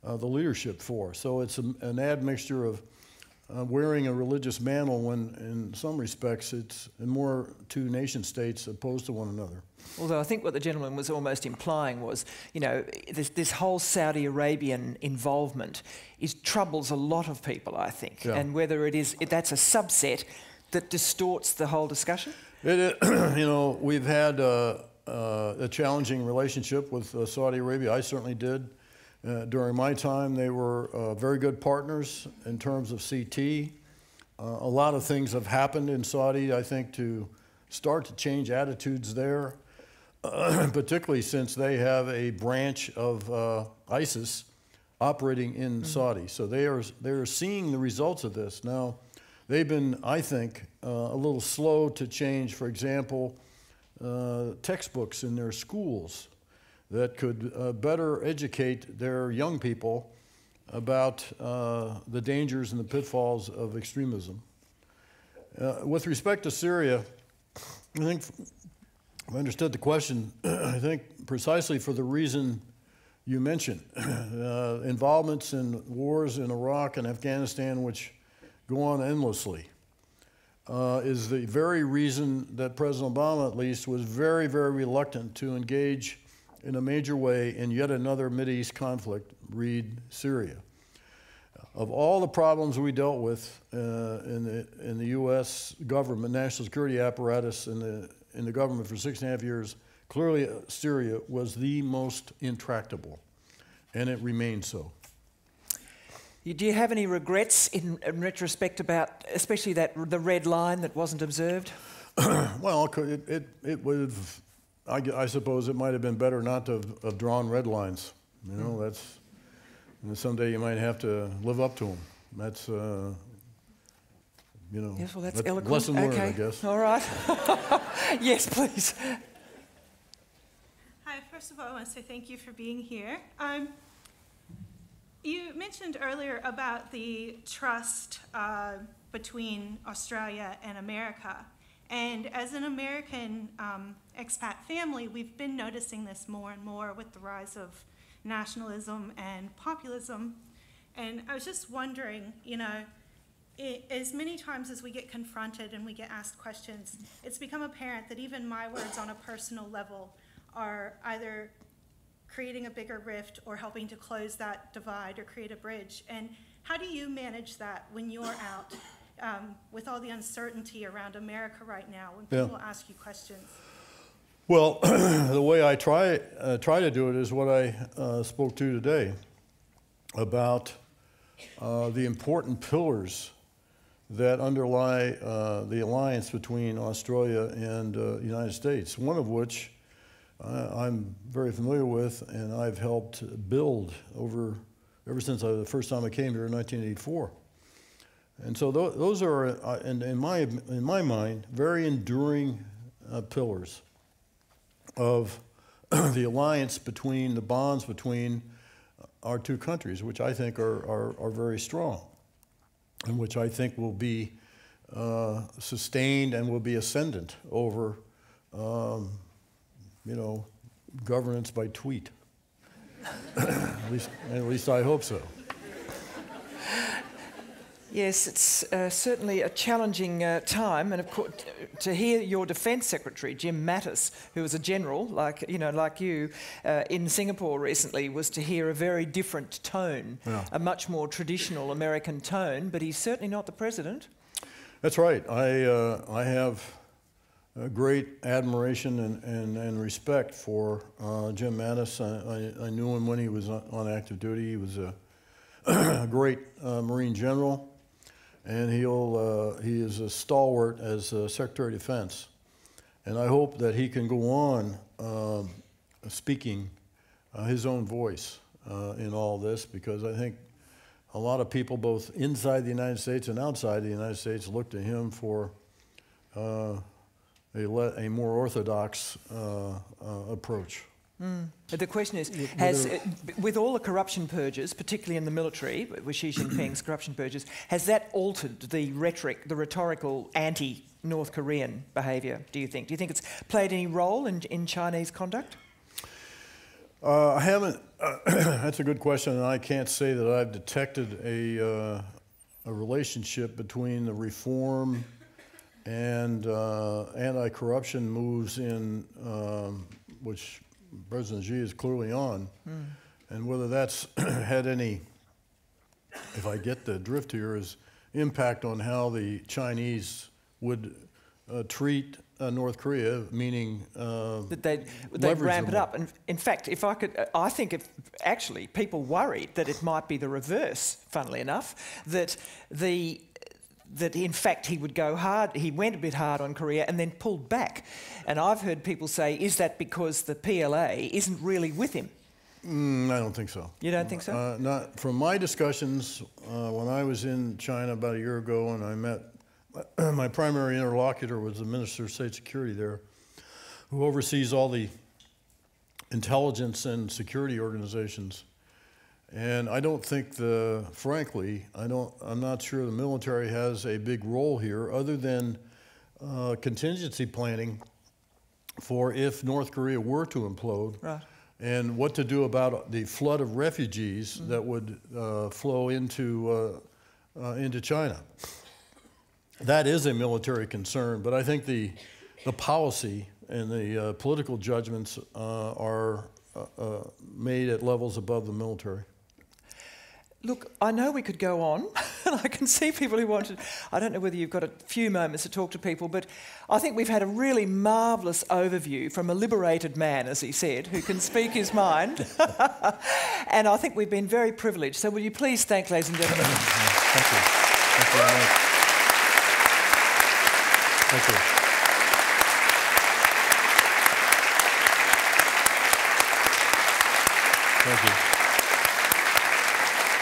the leadership for. So it's an admixture of wearing a religious mantle when, in some respects, it's more two nation states opposed to one another. Although I think what the gentleman was almost implying was, you know, this whole Saudi Arabian involvement troubles a lot of people, I think. Yeah. And whether that's a subset that distorts the whole discussion? You know, we've had a challenging relationship with Saudi Arabia. I certainly did. During my time, they were very good partners in terms of CT. A lot of things have happened in Saudi, I think, to start to change attitudes there, particularly since they have a branch of ISIS operating in Saudi. So they are seeing the results of this. Now, they've been, I think, a little slow to change, for example, textbooks in their schools that could better educate their young people about the dangers and the pitfalls of extremism. With respect to Syria, I think, if I understood the question, I think precisely for the reason you mentioned, involvements in wars in Iraq and Afghanistan, which go on endlessly, is the very reason that President Obama, at least, was very, very reluctant to engage in a major way in yet another Mideast conflict, read Syria. Of all the problems we dealt with in the U.S. government, national security apparatus, in the government for 6.5 years, clearly Syria was the most intractable, and it remains so. Do you have any regrets in retrospect about, especially the red line that wasn't observed? Well, it would have, I suppose it might have been better not to have drawn red lines. You know, that's, and someday you might have to live up to them. That's, you know, yes, well, that's a eloquent. lesson learned, okay. I guess. All right. Yes, please. Hi, first of all, I want to say thank you for being here. You mentioned earlier about the trust between Australia and America. And as an American expat family, we've been noticing this more and more with the rise of nationalism and populism. And I was just wondering, you know, as many times as we get confronted and we get asked questions, it's become apparent that even my words on a personal level are either creating a bigger rift or helping to close that divide or create a bridge. And how do you manage that when you're out with all the uncertainty around America right now, when people ask you questions? Well, the way I try to do it is what I spoke to today about the important pillars that underlie the alliance between Australia and the United States, one of which I'm very familiar with and I've helped build ever since the first time I came here in 1984. And so those are, in my mind, very enduring pillars of the alliance between, the bonds between our two countries, which I think are very strong, and which I think will be sustained and will be ascendant over, governance by tweet. at least I hope so. Yes, it's certainly a challenging time, and of course, to hear your Defence Secretary Jim Mattis, who was a general like you, in Singapore recently, was to hear a very different tone, a much more traditional American tone. But he's certainly not the president. That's right. I have a great admiration and respect for Jim Mattis. I knew him when he was on active duty. He was a great Marine general. And he is a stalwart as Secretary of Defense. And I hope that he can go on speaking his own voice in all this, because I think a lot of people, both inside the United States and outside the United States, look to him for a more orthodox approach. The question is, with all the corruption purges, particularly in the military, with Xi Jinping's corruption purges, has that altered the rhetoric, the rhetorical anti-North Korean behaviour, do you think? Do you think it's played any role in Chinese conduct? I haven't. That's a good question, and I can't say that I've detected a relationship between the reform and anti-corruption moves in which President Xi is clearly on, and whether that's had any, if I get the drift here, is impact on how the Chinese would treat North Korea, meaning that they'd ramp it up. And in fact, if I could, I think if actually people worried that it might be the reverse, funnily enough, that in fact he would go hard, he went a bit hard on Korea and then pulled back. And I've heard people say, is that because the PLA isn't really with him? I don't think so. You don't think so? Not from my discussions when I was in China about a year ago, and I met my primary interlocutor was the Minister of State Security there, who oversees all the intelligence and security organizations. And I don't think frankly, I'm not sure the military has a big role here other than contingency planning for if North Korea were to implode, right, and what to do about the flood of refugees that would flow into China. That is a military concern, but I think the policy and the political judgments are made at levels above the military. Look, I know we could go on, and I can see people who want to. I don't know whether you've got a few moments to talk to people, but I think we've had a really marvellous overview from a liberated man, as he said, who can speak his mind. And I think we've been very privileged. So will you please thank, ladies and gentlemen. Thank you. Thank you very much. Thank you. Thank you.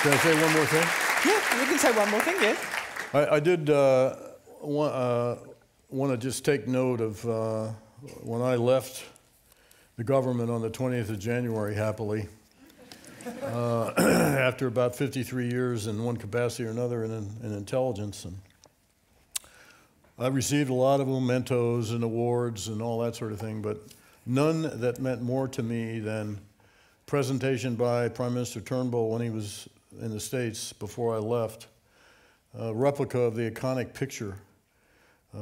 Can I say one more thing? Yeah, you can say one more thing, yes. I did want to just take note of when I left the government on the 20th of January, happily, after about 53 years in one capacity or another in intelligence. And I received a lot of mementos and awards and all that sort of thing, but none that meant more to me than presentation by Prime Minister Turnbull when he was in the States before I left, a replica of the iconic picture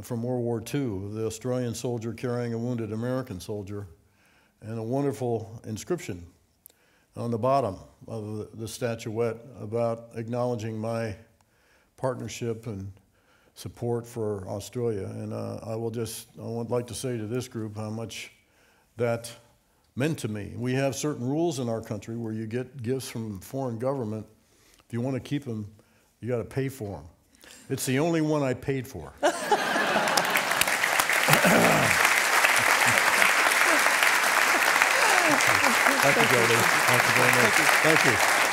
from World War II, the Australian soldier carrying a wounded American soldier, and a wonderful inscription on the bottom of the statuette about acknowledging my partnership and support for Australia. And I would like to say to this group how much that meant to me. We have certain rules in our country where you get gifts from foreign government. If you want to keep them, you got to pay for them. It's the only one I paid for. Thank you, Jody. Thank you very much. Thank you.